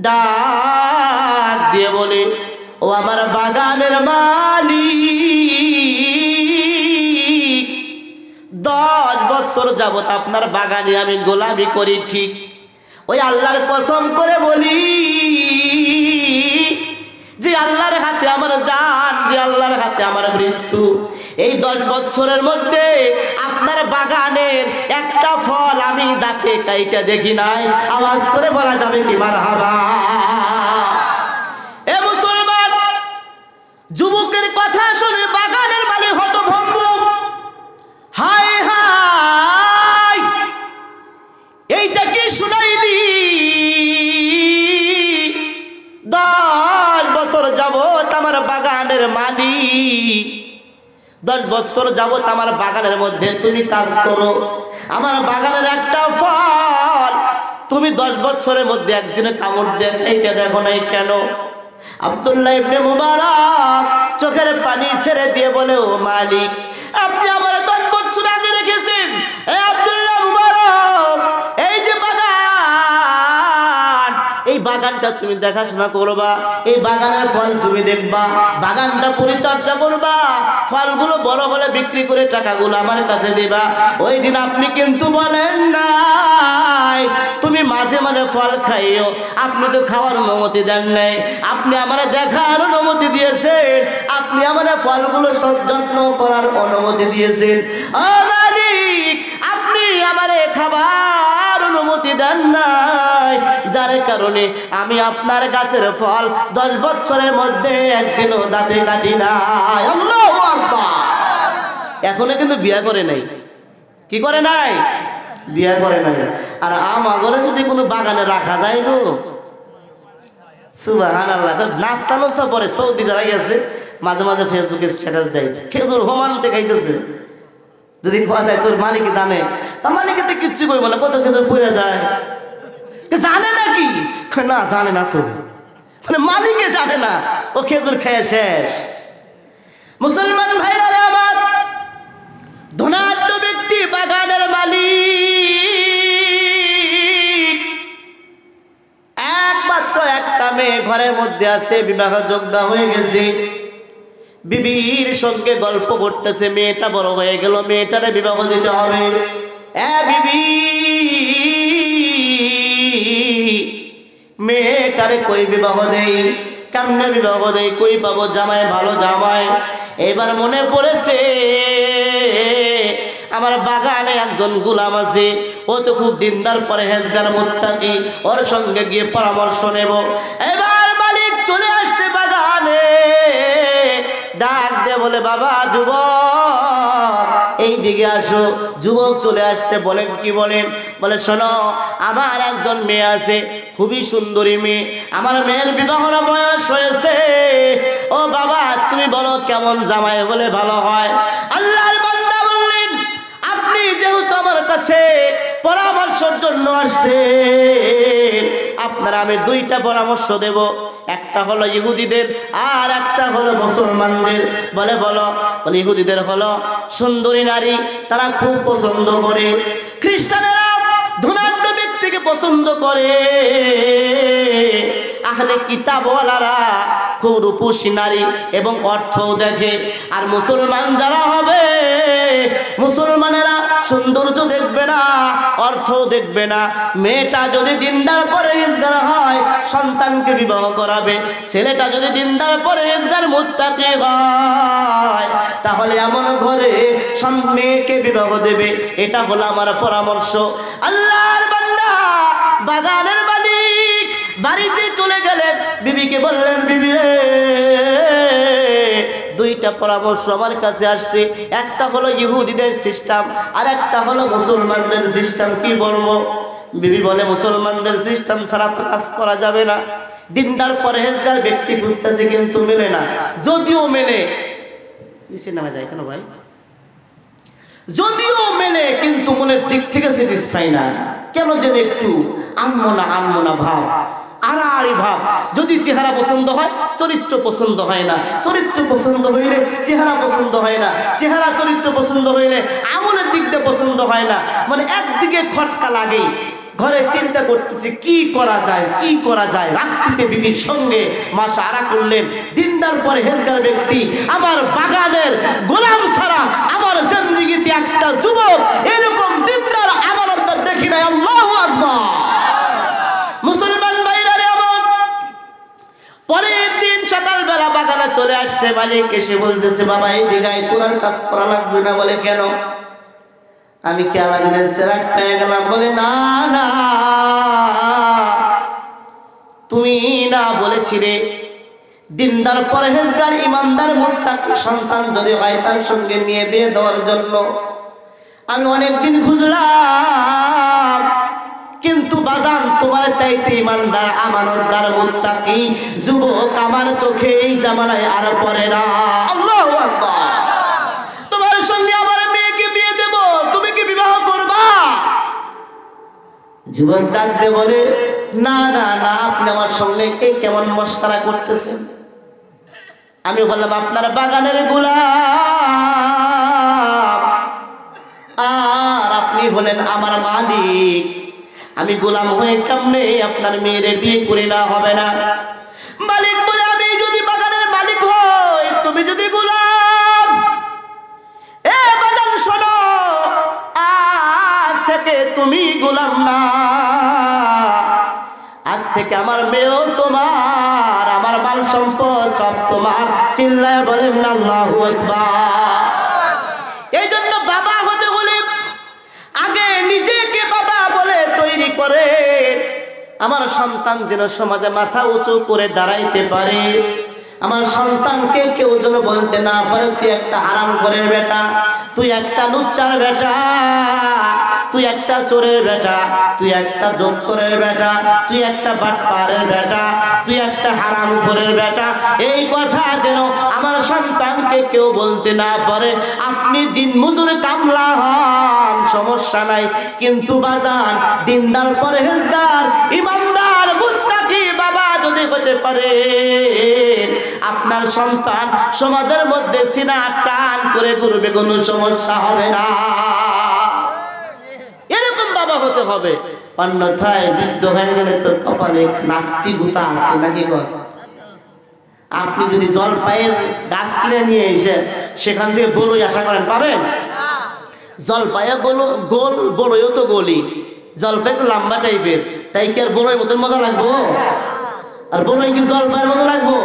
ডাক দিয়ে বলে, ও আমার বাগানের মালিক, 10 বছর যাবত আপনার বাগানে আমি গোলামি করি ঠিক, ওই আল্লাহর কসম করে বলি যে আল্লাহর হাতে আমার জান, যে আল্লাহর হাতে আমার মৃত্যু, এই 10 বছরের মধ্যে আপনার বাগানের একটা ফল আমি দাঁতে কাইটা দেখি নাই। আওয়াজ করে বলা যাবে কি মারহাবা? এ মুসলমান, যুবকের কথা শুনে বাগানের মালিক হতভম্ব, হায় হায়, এইটা কি শুনাইলি? 10 বছর যাবত আমার বাগানের মালিক, 10 বছর যাবত আমার বাগানের মধ্যে তুমি কাজ করো, আমার বাগানের একটা ফল তুমি 10 বছরের মধ্যে একদিনে কামড় দিয়ে এইটা দেখো নাই কেন? আব্দুল্লাহ ইবনে মুবারক চোখের পানি ছেড়ে দিয়ে বলে, ও মালিক, আপনি আমার 10 বছর আগে রেখেছেন, এই আব্দুল্লাহ মুবারক, এই যে বাগান, এই বাগানটা তুমি দেখাশোনা করবা, এই বাগানের ফল তুমি দেখবা, বাগানটা পরিচর্যা করবা, ফলগুলো বড় হলে বিক্রি করে টাকাগুলো আমার কাছে দিবা। ওই দিন আপনি কিন্তু বলেন নাই তুমি মাঝে মাঝে ফল খাইও, আপনি তো খাওয়ার অনুমতি দেন নাই, আপনি আমার দেখার অনুমতি দিয়েছেন, আপনি আমার ফলগুলো সব যত্ন করার অনুমতি দিয়েছেন। ও মালিক, আপনি আমারে খাবার অনুমতি দেন নাই, যার কারণে আমি আপনার গাছের ফল 10 বছরের মধ্যে একদিনও দাঁতে কাটি নাই। আল্লাহু আকবার। এখনো কিন্তু বিয়ে করে নাই। কি করে নাই? বিয়ে করে নাই। আর আমাগরে যদি কোনো বাগানে রাখা যায় গো, সুবহানাল্লাহ, নাস্তা নাস্তা পরে সৌদি যারা গেছে মাঝে মাঝে ফেসবুকে স্ট্যাটাস দেয়, খেজুর হোমানতে খাইতেছে, যদি খাওয়া যায় তোর মালিক জানে, তার মালিকের তো কিচ্ছু করবো না, কত খেজুর পড়ে যায়, জানে নাকি? না জানে না তো, মানে মালিকে জানে না, ও খেজুর খেয়ে শেষ। মুসলমান ভাইরা আমার, ধনাঢ্য ব্যক্তি বাগানের মালিক, একমাত্র একটা মেয়ে ঘরের মধ্যে আছে, বিবাহ যোগ্য হয়ে গেছে, বিবির সঙ্গে গল্প করতেছে, মেয়েটা বড় হয়ে গেল, মেয়েটারে বিবাহ দিতে হবে। বিবি, মেয়েটারে কই বিবাহ দেই, কেমনে বিবাহ দেই, কই পাবো জামাই, ভালো জামাই? এবার মনে পড়েছে আমার বাগানে একজন গোলাম আছে, ও তো খুব দিনদার, পরহেজগার, মুত্তাকি, ওর সঙ্গে গিয়ে পরামর্শ নেব। এবার মালিক চলে আসছে বাগানে, ডাক দিয়ে বলে, বাবা যুবক এই দিকে আসো। যুবক চলে আসছে, বলেন কি বলেন? বলে, শোনো, আমার একজন মেয়ে আছে, খুবই সুন্দরী মেয়ে, আমার মেয়ের বিবাহের বয়স হয়েছে, ও বাবা তুমি বলো কেমন জামাই হলে ভালো হয়? আল্লাহর বান্দা বললেন, আপনি যেহেতু আমার কাছে পরামর্শের জন্য আসছে, আপনারা আমি 2টা পরামর্শ দেব, একটা হলো ইহুদিদের আর একটা হলো মুসলমানদের। বলে বলো? বলে ইহুদিদের হলো সুন্দরী নারী, তারা খুব পছন্দ করে, খ্রিস্টানেরা ধনাঢ্য ব্যক্তিকে পছন্দ করে, আহলে কিতাবওয়ালারা খুব রূপসী নারী এবং অর্থও দেখে। আর মুসলমান যারা হবে, মুসলমানেরা সৌন্দর্য দেখবে না, অর্থও দেখবে না। মেয়েটা যদি দিনদার পরহেজগার হয়, সন্তানকে বিবাহ করাবে। ছেলেটা যদি দিনদার পরহেজগার মুত্তাকি হয়, তাহলে এমন ঘরে মেয়েকে বিবাহ দেবে। এটা হলো আমার পরামর্শ। আল্লাহর বান্দা বাগানের মালিক বাড়িতে চলে গেলেন, বিবিকে বললেন, বিবি রে, 2টা পরামর্শ আমার কাছে আসছে, একটা হলো ইহুদিদের সিস্টেম আর একটা হলো মুসলমানদের সিস্টেম। কি বলবো? বিবি বলে, মুসলমানদের সিস্টেম ছাড়া তো কাজ করা যাবে না, দিনদার পরহেজগার ব্যক্তি খুঁজতেছে কিন্তু মেলে না। যদিও মেলে, নিচে নামা যায় কেন ভাই? যদিও মেলে কিন্তু মনের দিক থেকে স্যাটিসফাই না, কেন যেন একটু আনমনা ভাব, আড়াআড়ি ভাব। যদি চেহারা পছন্দ হয়, চরিত্র পছন্দ হয় না, চরিত্র পছন্দ হইলে চেহারা পছন্দ হয় না, চেহারা চরিত্র পছন্দ হইলে আমলের দিক দিয়ে পছন্দ হয় না, মানে একদিকে খটকা লাগেই। ঘরে চিন্তা করতেছে কি করা যায়। রাত্রিতে বিবির সঙ্গে মাশাআরা করলেন। দিনদার পরহেজগার ব্যক্তি, আমার বাগানের গোলাম ছাড়া আমার জিন্দেগিতে একটা যুবক এরকম দিনদার আমানতদার দেখি নাই। আল্লাহু আকবার। মুসলমান ভাইরা রে আমার, পরের দিন সকালবেলা বাগানে চলে আসছে মালিক, এসে বলতেছে বাবা এই দিঘায় তোর কাজ করা লাগবে না। বলে কেন? আমি কি আলাদিনের চেরাগ পেয়ে গেলাম? বলে না না, তুমি না বলেছিলে দিনদার পরহেজগার ইমানদার মুত্তাকি সন্তান যদি হয় তার সঙ্গে মেয়ে বিয়ে দেওয়ার জন্য। আমি অনেকদিন খুঁজলাম, কিন্তু বাজান তোমার চাইতে ইমানদার আমানতদার মুত্তাকি যুবক আমার চোখে এই জামানায় আর পড়ে না। আল্লাহু আকবার। তোমার সঙ্গে আমার মেয়েকে বিয়ে দেব, তুমি কি বিবাহ করবা? যুবক ডাক দিয়ে বলে না না না, আপনি আমার সঙ্গে কেমন মশকরা করতেছেন? আমি বললাম আপনার বাগানের গোলাম আর আপনি হলেন আমার মালিক, আমি গোলাম হয়ে কেমনে আপনার মেয়েরে বিয়ে করে না হবে না? মালিক বলে আমি যদি বাগানের মালিক হই, তুমি যদি গোলাম, এ বাজান শোনো, আজ থেকে তুমি গোলাম না, আজ থেকে আমার মেয়েও তোমার, আমার মাল সম্পদ সব তোমার। চিল্লায় বলেন আল্লাহু আকবার। এই জন্য বাবা হতে হলে আগে নিজেকে বাবা বলে তৈরি করে, আমার সন্তান যেন সমাজে মাথা উঁচু করে দাঁড়াইতে পারে, আমার সন্তানকে কেউ যেন বলতে না পারে তুই একটা হারাম ঘরের বেটা, তুই একটা লুচ্চার বেটা, তুই একটা চোরের বেটা, তুই একটা জোচ্চোরের বেটা, তুই একটা বাটপারের বেটা, তুই একটা হারাম ঘরের বেটা। এই কথা যেন আমার সন্তানকে কেউ বলতে না পারে। আপনি দিন মজুর কামলা হন, সমস্যা নাই, কিন্তু বাজান দিনদার পরহেজগার ইমানদার মুত্তাকি বাবা যদি হতে পারে, আপনার সন্তান সমাজের মধ্যে সিনা টান করে ঘুরবে, কোনো সমস্যা হবে না। এরকম বাবা হতে হবে, অন্যথায় বৃদ্ধ হয়ে গেলে তো কপালে নাতি গুতা আছে নাকি? আপনি যদি জলপাইয়ের গাছ কিনে নিয়ে এসে সেখান থেকে বড়ই আশা করেন পাবেন? জলপাইয়া গোল, বড়ইও তো গোলি, জলপাই একটু লম্বা টাইপের, তাই কি আর বড়ইয়ের মতন মজা লাগবো? আর বড়ই কি জলপাইয়ের মতো লাগবো?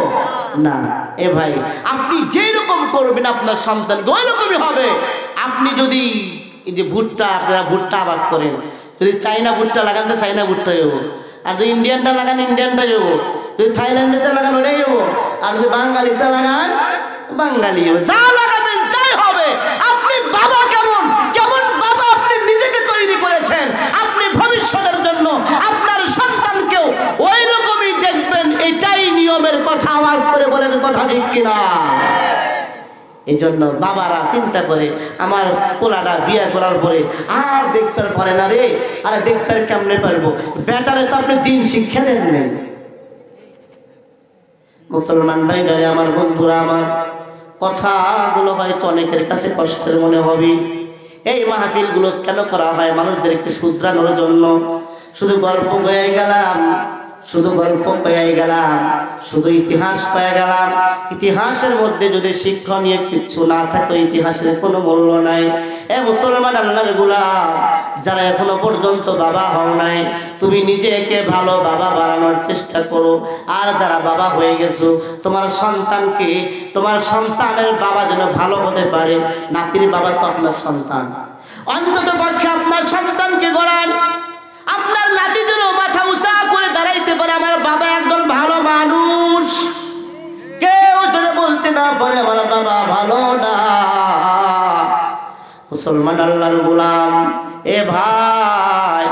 না। এ ভাই, আপনি যেরকম করবেন আপনার সন্তানকে ওই রকমই হবে। আপনি যদি এই যে ভুট্টা, আপনারা ভুট্টা আবাদ করেন, যদি চাইনা ভুট্টা লাগান তো চাইনা ভুট্টাই হবো, আর যদি ইন্ডিয়ানটা লাগান ইন্ডিয়ানটাই হবো, যদি থাইল্যান্ডেতে লাগান ওটাই হবো, আর যদি বাঙালিটা লাগান বাঙালি হবে। যা লাগাবেন তাই হবে। আপনি বাবা কেমন বাবা আপনি নিজেকে তৈরি করেছেন, আপনি ভবিষ্যতের জন্য আপনার সন্তানকেও ওই রকমই দেখবেন, এটাই নিয়মের কথা। আওয়াজ করে বলেন কথা ঠিক কিনা? এই জন্য বাবারা চিন্তা করে আমার পোলাটা বিয়ে করার পরে আর দেখতে পারে না রে, আরে দেখতে কেমনে পারবো? বেটারে তো আপনি দিন শিক্ষা দেন। মুসলমান ভাইরা আমার, বন্ধুরা আমার, কথাগুলো হয়তো অনেকের কাছে কষ্টের মনে হবে। এই মাহফিলগুলো কেন করা হয়? মানুষদেরকে শুধরানোর জন্য। শুধু গল্প হয়ে গেলাম, শুধু ইতিহাস পেয়ে গেলাম। ইতিহাসের মধ্যে যদি শিক্ষণীয় কিছু না থাকে, ইতিহাসের কোনো মূল্য নাই। এ মুসলমান আল্লাহর গোলাম, যারা এখনো পর্যন্ত বাবা হও নাই, তুমি নিজেকে ভালো বাবা বানানোর চেষ্টা করো। আর যারা বাবা হয়ে গেছো, তোমার সন্তানকে, তোমার সন্তানের বাবা যেন ভালো হতে পারে। নাতির বাবা তো আপনার সন্তান, অন্তত পক্ষে আপনার সন্তানকে গড়ান। আপনার নাতি যেন মাথা উঁচা করে দাঁড়াইতে পারে, আমার বাবা একজন ভালো মানুষ, কেউ যেন বলতে না পারে আমার বাবা ভালো না। মুসলমান আল্লাহর গোলাম, এ ভাই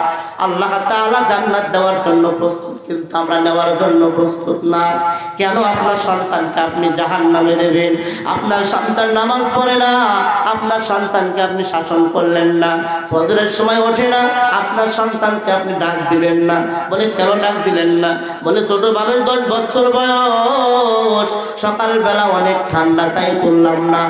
আল্লাহ তাআলা জান্নাত দেওয়ার জন্য প্রস্তুত, কিন্তু আমরা নেওয়ার জন্য প্রস্তুত না। কেন আপনার সন্তানকে আপনি জাহান্নামে দেবেন? আপনার সন্তান নামাজ পড়ে না, আপনার সন্তানকে আপনি শাসন করলেন না, ফজরের সময় ওঠে না, আপনার সন্তানকে আপনি ডাক দিলেন না। বলে কেন ডাক দিলেন না? বলে ছোট মানুষ, 10 বছর বয়স, সকালবেলা অনেক ঠান্ডা, তাই করলাম না।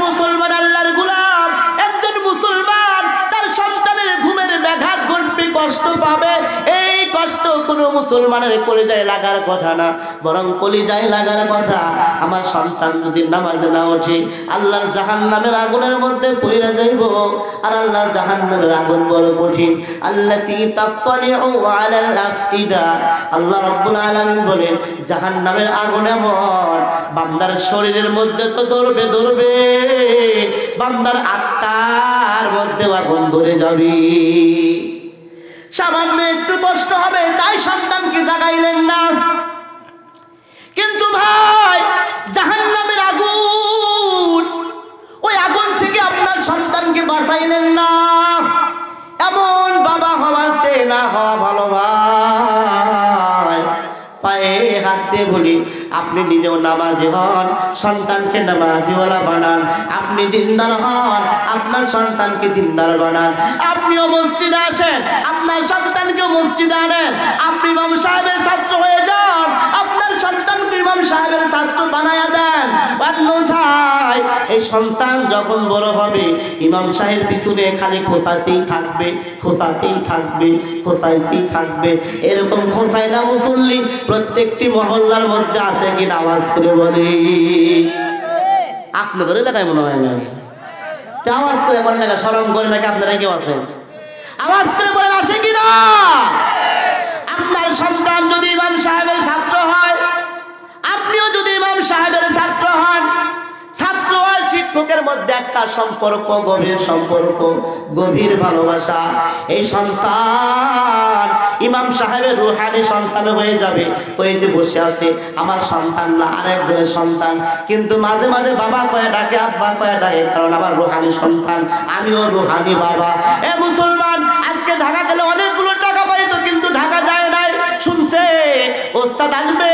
মুসলমান, আল্লাহর গোলাম, একজন মুসলমান তার সন্তানের ঘুমের ব্যাঘাত ঘটবে, কষ্ট পাবে, এই কষ্ট কোনো মুসলমানের কলিজায় লাগার কথা না, বরং কলিজায় লাগার কথা আমার সন্তান যদি নামাজে না ওঠে আল্লাহর জাহান্নামের আগুনের মধ্যে পড়ে যাইব। আর আল্লাহর জাহান্নামের আগুন বড় কঠিন। আল্লাতী তাত্তালিউ আলাল আফইদা, আল্লাহ রাব্বুল আলামিন বলেন জাহান্নামের আগুন এমন বান্দার শরীরের মধ্যে তো ধরবে, বান্দার আত্মার মধ্যে আগুন ধরে যাবে। সামান্য একটু কষ্ট হবে, তাই সন্তানকে জাগাইলেন না। কিন্তু ভাই, জাহান্নামের আগুন, ওই আগুন থেকে আপনার সন্তানকে বাঁচাইলেন না। এমন বাবা হওয়ার চেয়ে না হওয়া ভালো। ভাই, পায়ে হাত দিয়ে বলি, আপনি নিজেও নামাজি হন, সন্তানকে নামাজিওয়ালা বানান। আপনি দিনদার হন, আপনার সন্তানকে দিনদার বানান। আপনিও মসজিদে আসেন, আপনার সন্তানকেও মসজিদে আনেন। আপনি ইমাম সাহেবের ছাত্র হয়ে যান, আপনার সন্তানকে ইমাম সাহেবের ছাত্র বানায়া দেন। অন্যথায় এই সন্তান যখন বড় হবে ইমাম সাহেব পিছনে খালি খোঁচাতেই থাকবে, খোঁচাতেই থাকবে, খোঁচাইতেই থাকবে। এরকম খোঁচাইলা মুসল্লি প্রত্যেকটি মহল্লার মধ্যে আছে কি? আওয়াজ করে বলি। আপনাদের এলাকায় মনে হয় না, আওয়াজ করে বলেন না, শরম করে নাকি আপনারা কেউ আছেন? আওয়াজ করে বলেন আছে কি না? আপনার সন্তান যদি ইমাম সাহেবের ছাত্র হয়, আপনিও যদি ইমাম সাহেবের ছাত্র হন, ছাত্র আর শিক্ষকের মধ্যে একটা সম্পর্ক, গভীর সম্পর্ক, গভীর ভালোবাসা। এই সন্তান ইমাম সাহেবের রুহানি সন্তান হয়ে যাবে। ওই যে বসে আছে, আমার সন্তান না, আরেকজনের সন্তান, কিন্তু মাঝে মাঝে বাবা কয়ে ডাকে, আব্বা কয়ে ডাকে, কারণ আমার রুহানি সন্তান, আমিও রুহানি বাবা। মুসলমান, আজকে ঢাকা গেলে অনেকগুলো টাকা পাইতো, কিন্তু ঢাকা যায় নাই, শুনছে ওস্তাদ আসবে,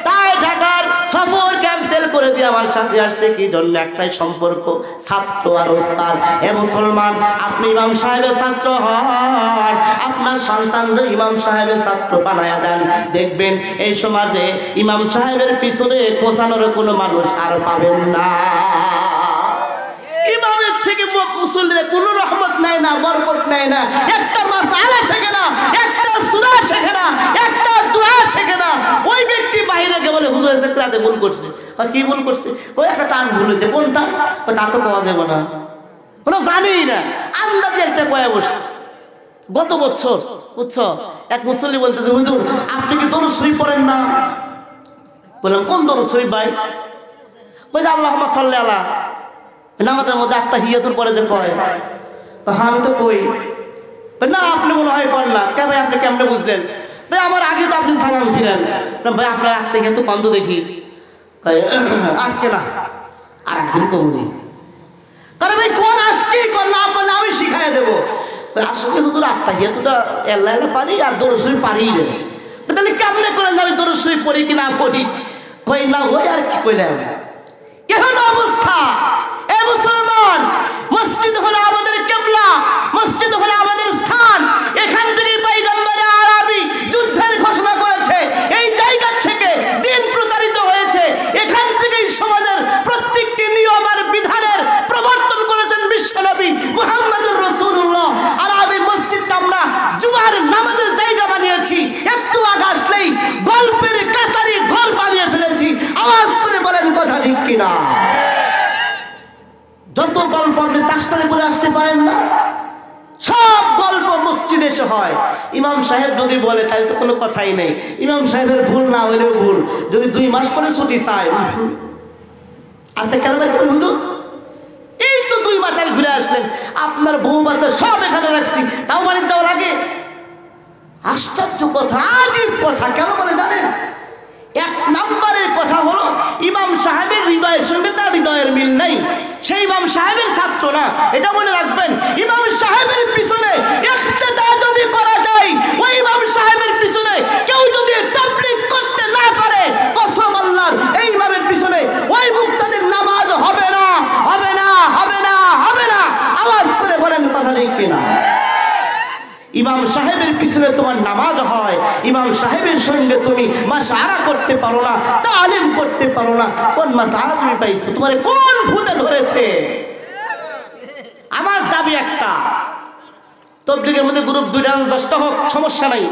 তাই ঢাকার সফর ক্যান্সেল করে দিয়ে আমার সাথে আসছে। কি জন্য? একটাই সম্পর্ক, ছাত্র আর ওস্তাদ। মুসলমান, আপনি ইমাম সাহেবের ছাত্র হন, আপনার সন্তানরা ইমাম সাহেবের ছাত্র বানায়া দেন। দেখবেন এই সমাজে ইমাম সাহেবের পিছনে খোঁচানোর কোনো মানুষ আর পাবেন না। ইমামের থেকে মুসল্লিরা কোনো রহমত নেয় না, বরকত নেয় না, একটা মাসআলা শেখে না, একটা সূরা শেখে না, একটা দোয়া শেখে না। ওই ব্যক্তি বাইরে গিয়ে বলে হুজুর রাতে ভুল করছে। কি ভুল করছে? ওই একটা টান ভুল হয়েছে। কোনটা? তা তো পাওয়া যাবে না, কোনো জানেই না, আন্দাজে একটা কয়া বসছে। গত বছর বুঝছো, এক মুসল্লি বলতেছে হুজুর আপনি কি দরুদ শরীফ পড়েন না? বললাম কোন দরুদ শরীফ ভাই? বলছে আল্লাহুম্মা সাল্লি আলা, নামাজের মধ্যে আত্তাহিয়াতুর পরে যে কয়। হ্যাঁ আমি তো কই। না আপনি মনে হয় করেন না। কে ভাই, আপনি কেমনে বুঝলেন? ভাই আমার আগে তো আপনি সালাম ফিরেন। ভাই আপনার আত্তাহিয়াতু কন্দ দেখি। আজকে না, আরেকদিন কমনি। তাহলে ভাই কোন আজকেই কর, না বললে আমি শিখাই দেবো। আসলে হুজুর আত্তাহিয়াতুটা আল্লাহ পারি, আর দরুদ শরীফ পারি না। তাহলে কেমনে করেন আমি দরুদ শরীফ পড়ি কি না পড়ি? কই না ওই আর কি কইলাম। কেমন অবস্থা? মুসলমান, মসজিদ হলো আমাদের কিবলা, মসজিদ হলো আমাদের স্থান। এখান থেকে পয়গম্বর আরবি যুদ্ধের ঘোষণা করেছে, এই জায়গা থেকে দিন প্রচারিত হয়েছে, এখান থেকেই সমাজের প্রত্যেকটি নিয়ম আর বিধানের প্রবর্তন করেছেন বিশ্বনবী মুহাম্মদুর রাসূলুল্লাহ। আর আজ এই মসজিদটা আমরা জুমার নামাজের জায়গা বানিয়েছি, একটু আগে আসলেই গল্পের কাছারি ঘর বানিয়ে ফেলেছি। আওয়াজ করে বলেন কথা ঠিক কিনা? যত গল্প আপনি চেষ্টা করে আসতে পারেন না, সব গল্প মসজিদে এসে হয়। ইমাম সাহেব যদি বলে তাহলে তো কোনো কথাই নেই, ইমাম সাহেবের ভুল না হইলেও ভুল। যদি 2 মাস পরে ছুটি চায়, আচ্ছা কেন ভাই হুজুর এই তো 2 মাস আগে ঘুরে আসলেন, আপনার বউ বাচ্চা সব এখানে রাখছি, তাও বাড়ি যাওয়া লাগে? আশ্চর্য কথা, আজীব কথা। কেন বলে জানেন? 1 নম্বরের কথা হলো ইমাম সাহেবের হৃদয়ের সঙ্গে তার হৃদয়ের মিল নাই, সেই ইমাম সাহেবের ছাত্র না, এটা মনে রাখবেন। ইমাম সাহেবের পিছনে ইক্তেদা যদি ইমাম সাহেবের পিছনে তোমার নামাজ হয়, ইমাম সাহেবের সঙ্গে তুমি মাশআরা করতে পারো না, তালিম করতে পারো না, কোন মাশআরা তুমি পাইছো? তোমার কোন ভূতে ধরেছে? আমার দাবি একটা, তাবলীগের মধ্যে গ্রুপ 2টা না 10টা হোক, সমস্যা নাই,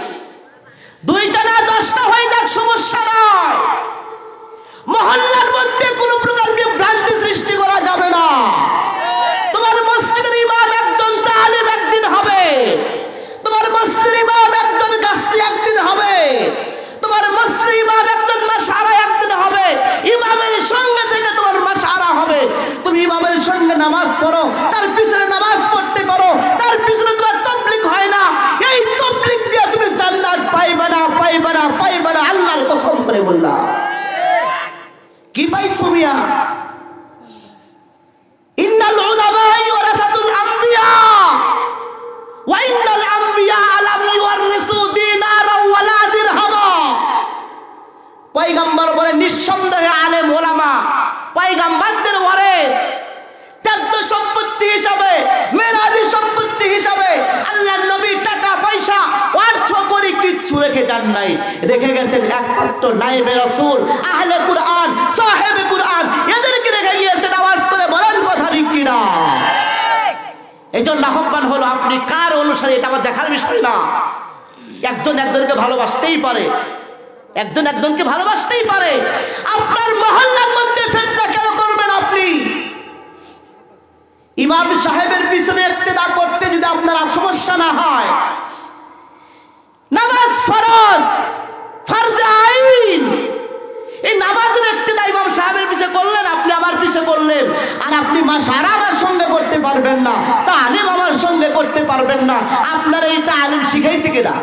2টা না 10টা হয়ে যাক, সমস্যা নাই। মহল্লার মধ্যে কোনো প্রকার বিভ্রান্তি সৃষ্টি করা যাবে না। তোমার মসজিদের ইমাম একজন তালিম একদিন হবে, তোমার মসজিদের ইমাম একজন গাস্তি একদিন হবে, তোমার মসজিদের ইমাম একজন মাশআরা একদিন হবে। ইমামের সঙ্গে থেকে তোমার মাশআরা হবে। তুমি ইমামের সঙ্গে নামাজ পড়ো, তার পিছনে নামাজ পড়তে পারো, তার পিছনে তোমার তাবলীগ হয় না, এই তাবলীগ দিয়ে তুমি জান্নাত পাইবে না, পাইবে না, পাইবে না, আল্লাহর কসম করে বললাম। কি পাইছো মিয়া? ইন্নাল উলামা ওয়ারাসাতুল আমবিয়া ওয়া ইন্নাল আমবিয়া লাম ইউরিসু দিনারা ওয়ালা দিরহামা। পয়গম্বর বলে নিঃসন্দেহে আলেম ওলামা পয়গম্বরদের ওয়ারিস। ত্যায্য সম্পত্তি হিসাবে, মেরাজি সম্পত্তি হিসাবে আল্লাহর নবী টাকা পয়সা অর্থ করি কিচ্ছু রেখে যান নাই, রেখে গেছেন একমাত্র নায়েবে রাসূল, আহলে কুরআন, সাহেবে কুরআন, এদেরকে রেখে গিয়েছেন। আওয়াজ করে বলেন কথা ঠিক কিনা? এই জন্য আহ্বান হলো, আপনি কার অনুসারী এটা আমার দেখার বিষয় না। একজন একজনকে ভালোবাসতেই পারে, একজন একজনকে ভালোবাসতেই পারে। আপনার মহল্লার মধ্যে ফিতনা কেন করবেন? আপনি ইমাম সাহেবের পিছনে ইক্তেদা করতে যদি আপনার সমস্যা না হয়, নামাজ ফরজ, ফরজে আইন, এই নামাজের ইক্তেদা ইমাম সাহেবের পিছনে করলেন, আপনি আমার পিছনে করলেন, আর আপনি মাশআরা আমার সঙ্গে করতে পারবেন না, তালিম আমার সঙ্গে করতে পারবেন না। আপনার এই তালিম শিখাইছে কিনা?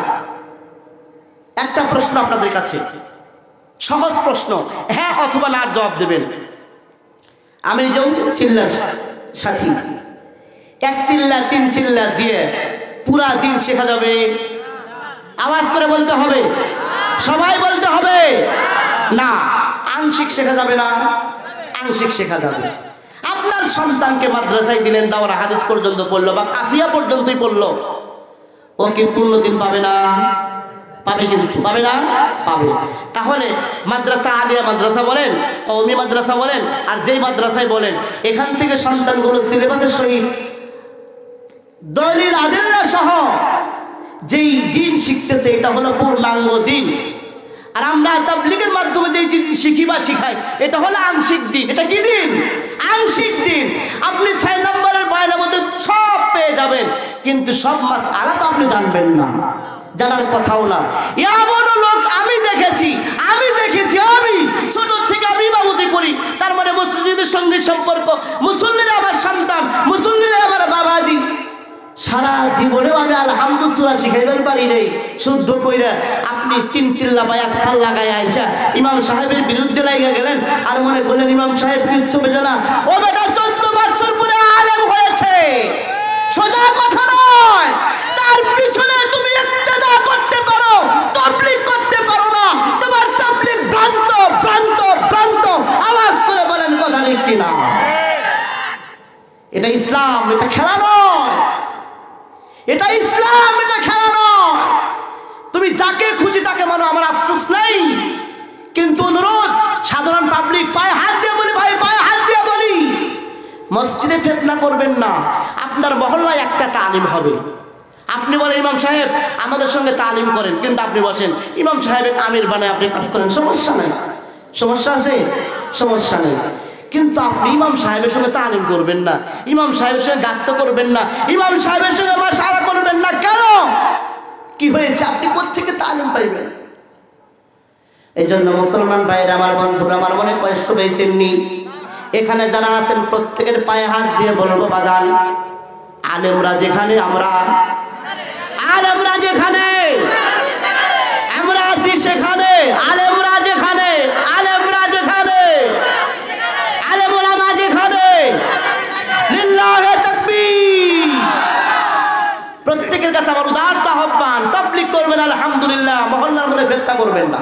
একটা প্রশ্ন আপনাদের কাছে, সহজ প্রশ্ন, হ্যাঁ অথবা না জবাব দেবেন। আমি নিজেও চিল্লার সাথী, 1 চিল্লা 3 চিল্লা দিয়ে পুরা দিন শেখা যাবে? আওয়াজ করে বলতে হবে, সবাই বলতে হবে না। আংশিক শেখা যাবে না? আংশিক শেখা যাবে। আপনার সন্তানকে মাদ্রাসায় দিলেন, দাওরা হাদিস পর্যন্ত পড়লো বা কাফিয়া পর্যন্তই পড়লো, ও কি পূর্ণ দিন পাবে না? পাবে, কিন্তু পাবে না, পাবে। তাহলে মাদ্রাসা আলিয়া মাদ্রাসা বলেন, কওমি মাদ্রাসা বলেন, আর যেই মাদ্রাসায় বলেন, এখান থেকে সন্তানগুলো সিলেবাসের সহিত দলিল আদিল্লা সহ যেই দিন শিখতেছে, এটা হলো পূর্ণাঙ্গ দিন। আর আমরা তাবলীগের মাধ্যমে যেই জিনিস শিখি বা শিখাই, এটা হলো আংশিক দিন। এটা কি দিন? আংশিক দিন। আপনি 6 নম্বরের বয়ানের মধ্যে সব পেয়ে যাবেন, কিন্তু সব মাসআলা তো আপনি জানবেন না, জানার কথাও না। এমন লোক আমি দেখেছি, আমি ছোট থেকে আমি ইমামতি করি, তার মানে মসজিদের সঙ্গে সম্পর্ক, মুসল্লিরা আমার সন্তান, মুসল্লিরা আমার বাবাজি। সারা জীবনেও আমি আলহামদুলিল্লাহ শিখাইবার পারি নেই শুদ্ধ কইরা। আপনি 3 চিল্লা বা 1 সাল লাগায় আইসা ইমাম সাহেবের বিরুদ্ধে লাগিয়ে গেলেন, আর মনে করলেন ইমাম সাহেব কিচ্ছু বোঝে না। ও বেটা 14 বছর পরে আলেম হয়েছে, সোজা কথা নয়। তার পিছনে তুমি ইক্তেদা করতে পারো, তাবলীগ করতে পারো না, তোমার তাবলীগ ভ্রান্ত, ভ্রান্ত, ভ্রান্ত। আওয়াজ করে বলেন কথা ঠিক কিনা? এটা ইসলাম, এটা খেলা নয়। এটা ইসলাম, এটা খেলা নয়। তুমি যাকে খুশি তাকে মানো, আমার আফসোস নেই, কিন্তু অনুরোধ, সাধারণ পাবলিক পায়ে হাত দিয়ে বলি, ভাই পায়ে হাত দিয়ে বলি, মসজিদে ফিতনা করবেন না। আপনার মহল্লায় একটা তালিম হবে, আপনি বলেন ইমাম সাহেব আমাদের সঙ্গে তালিম করেন, কিন্তু আপনি বসেন ইমাম সাহেবের আমির বানায় আপনি কাজ করেন, সমস্যা নেই। সমস্যা আছে? সমস্যা নেই। কিন্তু আপনি ইমাম সাহেবের সঙ্গে তালিম করবেন না, ইমাম সাহেবের সঙ্গে গাস্ত করবেন না, ইমাম সাহেবের সঙ্গে মাশআরা করবেন না। কেন? কি হয়েছে? আপনি কোত্থেকে তালিম পাইবেন? এই জন্য মুসলমান ভাইরা, আমার বন্ধুরা, আমার মনে কষ্ট পেয়েছেননি? এখানে যারা আছেন প্রত্যেকের পায়ে হাত দিয়ে বলবো, বাজান, আলেমরা যেখানে, আমরা আলেমরা যেখানে আমরা আছি সেখানে, আলেমরা যেখানে, আলেমরা যেখানে, আলেম ওলামা যেখানে, লিল্লাহে তাকবীর। প্রত্যেকের কাছে আমার উদারত আহ্বান, তাবলীগ করবেন আলহামদুলিল্লাহ, মহল্লার মধ্যে ফিতনা করবেন না।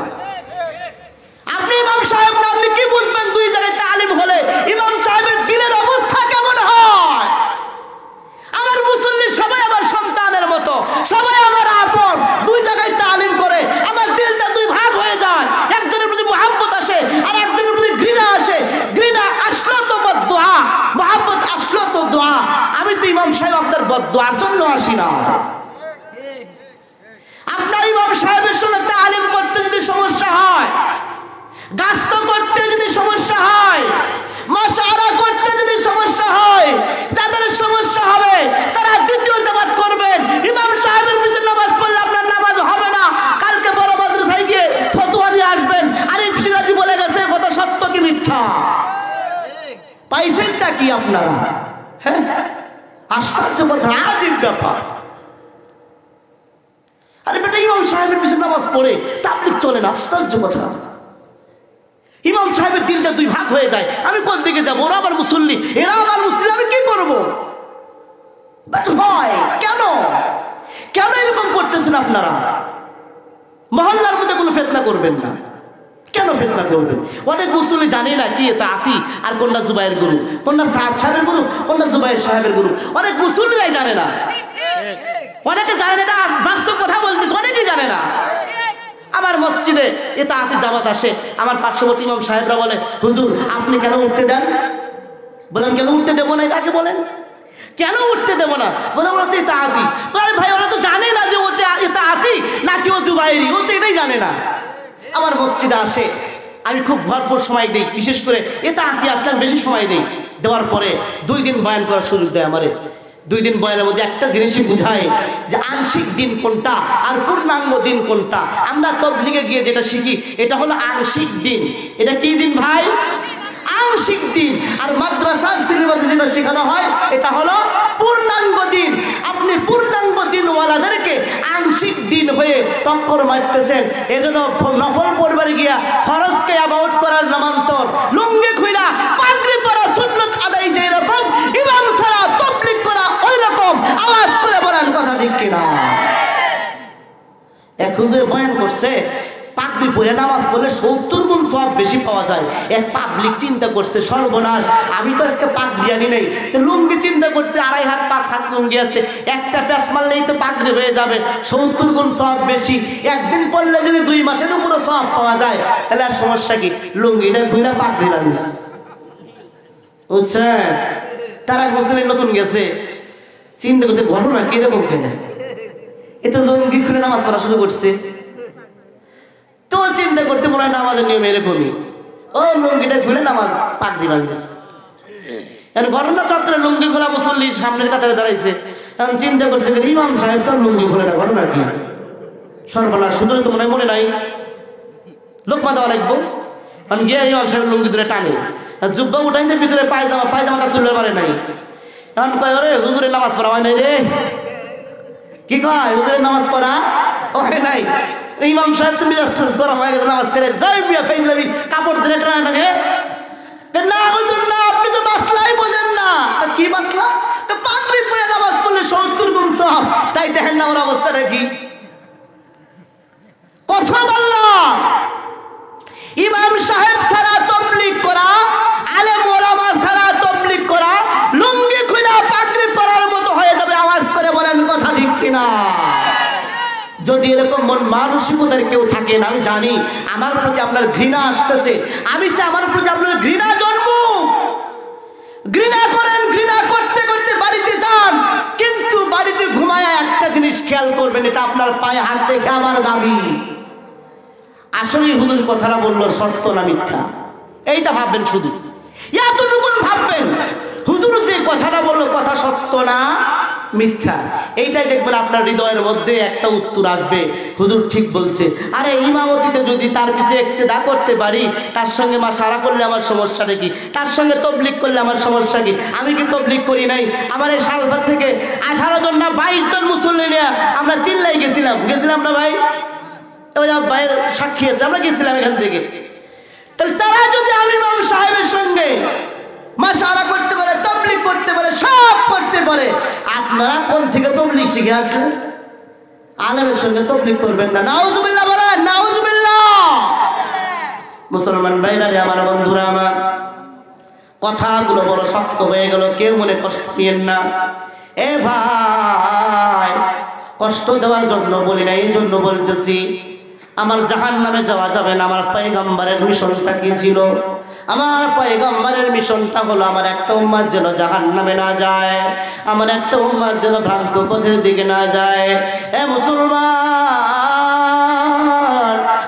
আপনি ইমাম সাহেব না, আপনি কি বুঝবেন 2 জায়গায় তালিম হলে ইমাম সাহেবের দিনের অবস্থা কেমন হয়? আমার মুসল্লি সবাই আমার সন্তানের মতো, সবাই আমার বদদুয়ার জন্য আসি না। আপনার ইমাম সাহেবের সঙ্গে তালিম করতে যদি সমস্যা হয়, গাস্ত করতে যদি সমস্যা হয়, মাশআরা করতে যদি সমস্যা হয়, যাদের সমস্যা হবে তারা দ্বিতীয় জামাত করবেন। ইমাম সাহেবের পিছনে নামাজ পড়লে আপনার নামাজ হবে না। কালকে বড় মাদ্রাসায় গিয়ে ফতোয়া নিয়ে আসবেন, আরিফ সিরাজি বলে গেছে কথা সত্য কি মিথ্যা। পাইছেনটা কি আপনারা? হ্যাঁ, আশ্চর্য কথা, আজীব ব্যাপার। আরে বেটা, ইমাম সাহেবের পিছনে নামাজ পড়ে তাবলীগ চলে না, আশ্চর্য কথা। ইমাম সাহেবের দিলটা দুই ভাগ হয়ে যায়, আমি কোন দিকে যাবো? ওরা আবার মুসল্লি, এরা আবার মুসল্লি, আমি কি করবো? হয় কেন? কেন এরকম করতেছেন আপনারা? মহল্লার মধ্যে কোনো ফিতনা করবেন না। কেন ফিতনা করবেন? অনেক মুসল্লি জানে না কি এটা আতি আর কোনটা জুবাইর গুরু, কোনটা সাদ সাহেবের গুরু, কোনটা জুবাইর সাহেবের গুরু। অনেক মুসল্লিরাই জানে না, অনেকে জানে না। এটা বাস্তব কথা বলতেছে, অনেকেই জানে না। আমার মসজিদে এটা আতি জামাত আসে, আমার পার্শ্ববর্তী ইমাম সাহেবরা বলে, হুজুর আপনি কেন উঠতে দেন? বলেন কেন উঠতে দেবো না? এটাকে বলেন কেন উঠতে দেবো না? বলে ওরা তো এটা আতি। বলে ভাই, ওরা তো জানে না যে ওতে এটা আতি নাকি ও জুবাইরি, ও তো এটাই জানে না। আমার মসজিদে আসে, আমি খুব ভরপুর সময় দিই, বিশেষ করে এটা আতি আসলে আমি বেশি সময় দিই। দেওয়ার পরে 2 দিন বয়ান করার সুযোগ দেয় আমারে। 2 দিন বয়ানের মধ্যে একটা জিনিসই বুঝায় যে আংশিক দিন কোনটা আর পূর্ণাঙ্গ দিন কোনটা। আমরা তাবলীগে গিয়ে যেটা শিখি এটা হলো আংশিক দিন। এটা কি দিন ভাই? আংশিক দিন। আর মাদ্রাসার সিলেবাসে যেটা শেখানো হয় এটা হলো পূর্ণাঙ্গ দিন। আপনি পূর্ণাঙ্গ দিনওয়ালাদেরকে আংশিক দিন হয়ে টক্কর মারতেছেন। এজন্য নফল পড়বার গিয়া ফরজকে অ্যাবাউট করার নামান্তর, লুঙ্গি খুইলা পাগড়ি পরা সুন্নাত আদায় যেই রকম, ইমাম ছাড়া তাবলীগ করা ওই রকম। আওয়াজ করে বলেন কথা ঠিক কিনা? এক হুজুর বয়ান করছে, পাগড়ি পরে নামাজ পড়লে 70 গুণ সওয়াব বেশি পাওয়া যায়। এক পাবলিক চিন্তা করছে, সর্বনাশ, আমি তো আজকে পাগড়ি আনি নাই, তো লুঙ্গি চিন্তা করছে, 2.5 হাত 5 হাত লুঙ্গি আছে, একটা প্যাঁচ মারলেই তো পাগড়ি হয়ে যাবে, 70 গুণ সওয়াব বেশি। একদিন পড়লে যদি 2 মাসের উপরে সওয়াব পাওয়া যায়, তাহলে আর সমস্যা কি? লুঙ্গিটা খুলে পাগড়ি বাঁধিস, বুঝছেন? তারা গোসলে নতুন গেছে, চিন্তা করতে ঘটনা কিরকম কেন, এ তো লুঙ্গি খুলে নামাজ পড়া শুরু করছে। তো চিন্তা করছে মনে হয় নামাজের নিয়ম এরকমই, ও লুঙ্গিটা খুলে নামাজ পাগড়ি বাঁধিস। এখন ঘটনা চক্রে লুঙ্গি খোলা মুসল্লি সামনের কাতারে দাঁড়াইছে। এখন চিন্তা করছে ইমাম সাহেব তো লুঙ্গি খুলে না, ঘটনা কি? সর্বনাশ, শুধু তো মনে মনে নাই, লোকমা দেওয়া লাগবো। কারণ গিয়ে ইমাম সাহেব লুঙ্গি ধরে টানে, জুব্বা উঠাইছে, ভিতরে পায়জামা তার তুলে পারে নাই। এখন কয়, ওরে হুজুরের নামাজ পড়া হয় নাই রে। কি কয়? হুজুরের নামাজ পড়া হয় নাই। ইমাম সাহেব তুমি গরম হয়ে গেছে, নামাজ ছেড়ে যাই মিয়া ফেলে কাপড় ধরে টানে। না হুজুর না, আপনি তো মাসলাই বোঝেন না। কি মাসলা? পাগড়ি পরে নামাজ পড়লে 70 গুণ সওয়াব, তাই দেখেন না ওর অবস্থাটা কি। কসম আল্লাহ, ইমাম সাহেব ছাড়া তাবলীগ করা, আলেম ওলামা ছাড়া তাবলীগ করা, লুঙ্গি খুলে পাগড়ি পরার মতো হয়ে যাবে। আওয়াজ করে বলেন কথা ঠিক কিনা? যদি এরকম মন মানসিকতার কেউ থাকেন, আমি জানি আমার প্রতি আপনার ঘৃণা আসতেছে, আমি চাই আমার প্রতি আপনার ঘৃণা জন্মুক। ঘৃণা করেন, ঘৃণা করতে করতে বাড়িতে যান, কিন্তু বাড়িতে ঘুমায় একটা জিনিস খেয়াল করবেন, এটা আপনার পায়ে হাত রেখে আমার দাবি, আসলে হুজুর কথাটা বললো সত্য না মিথ্যা, এইটা ভাববেন। শুধু এতটুকুন ভাববেন, হুজুর যে কথাটা বললো কথা সত্য না মিথ্যা, এইটাই দেখবেন আপনার হৃদয়ের মধ্যে একটা উত্তর আসবে, হুজুর ঠিক বলছে। আরে ইমামতিতে যদি তার পিছিয়ে ইক্তেদা করতে পারি, তার সঙ্গে মাশআরা করলে আমার সমস্যাটা কি? তার সঙ্গে তাবলীগ করলে আমার সমস্যা কি? আমি কি তাবলীগ করি নাই? আমার এই শালবাগ থেকে 18 জন না 22 জন মুসল্লি নিয়ে আমরা চিল্লাই গেছিলাম না ভাই? ওই ভাইয়ের সাক্ষী আছে, আমরা গেছিলাম এখান থেকে। তাহলে তারা যদি আমি ইমাম সাহেবের সঙ্গে মাশআরা করতে পারে, তাবলীগ করতে পারে, সব করতে পারে, আপনারা কোন থেকে তাবলীগ শিখে আসলেন? আলেমের সঙ্গে তাবলীগ করবেন না। নাউজুবিল্লাহ বলেন, নাউজুবিল্লাহ। মুসলমান ভাইরা, আমার বন্ধুরা, আমার কথাগুলো বড় শক্ত হয়ে গেল, কেউ মনে কষ্ট নিয়েন না। এ ভাই, কষ্ট দেওয়ার জন্য বলি না, এই জন্য বলতেছি, আমার জাহান্নামে যাওয়া যাবে না। আমার পয়গম্বরের মিশনটা কি ছিল? আমার পয়গম্বরের মিশনটা হলো আমার একটা উম্মত যেন জাহান্নামে না যায়, আমার একটা উম্মত যেন ভ্রান্ত পথের দিকে না যায়। এ মুসলমান,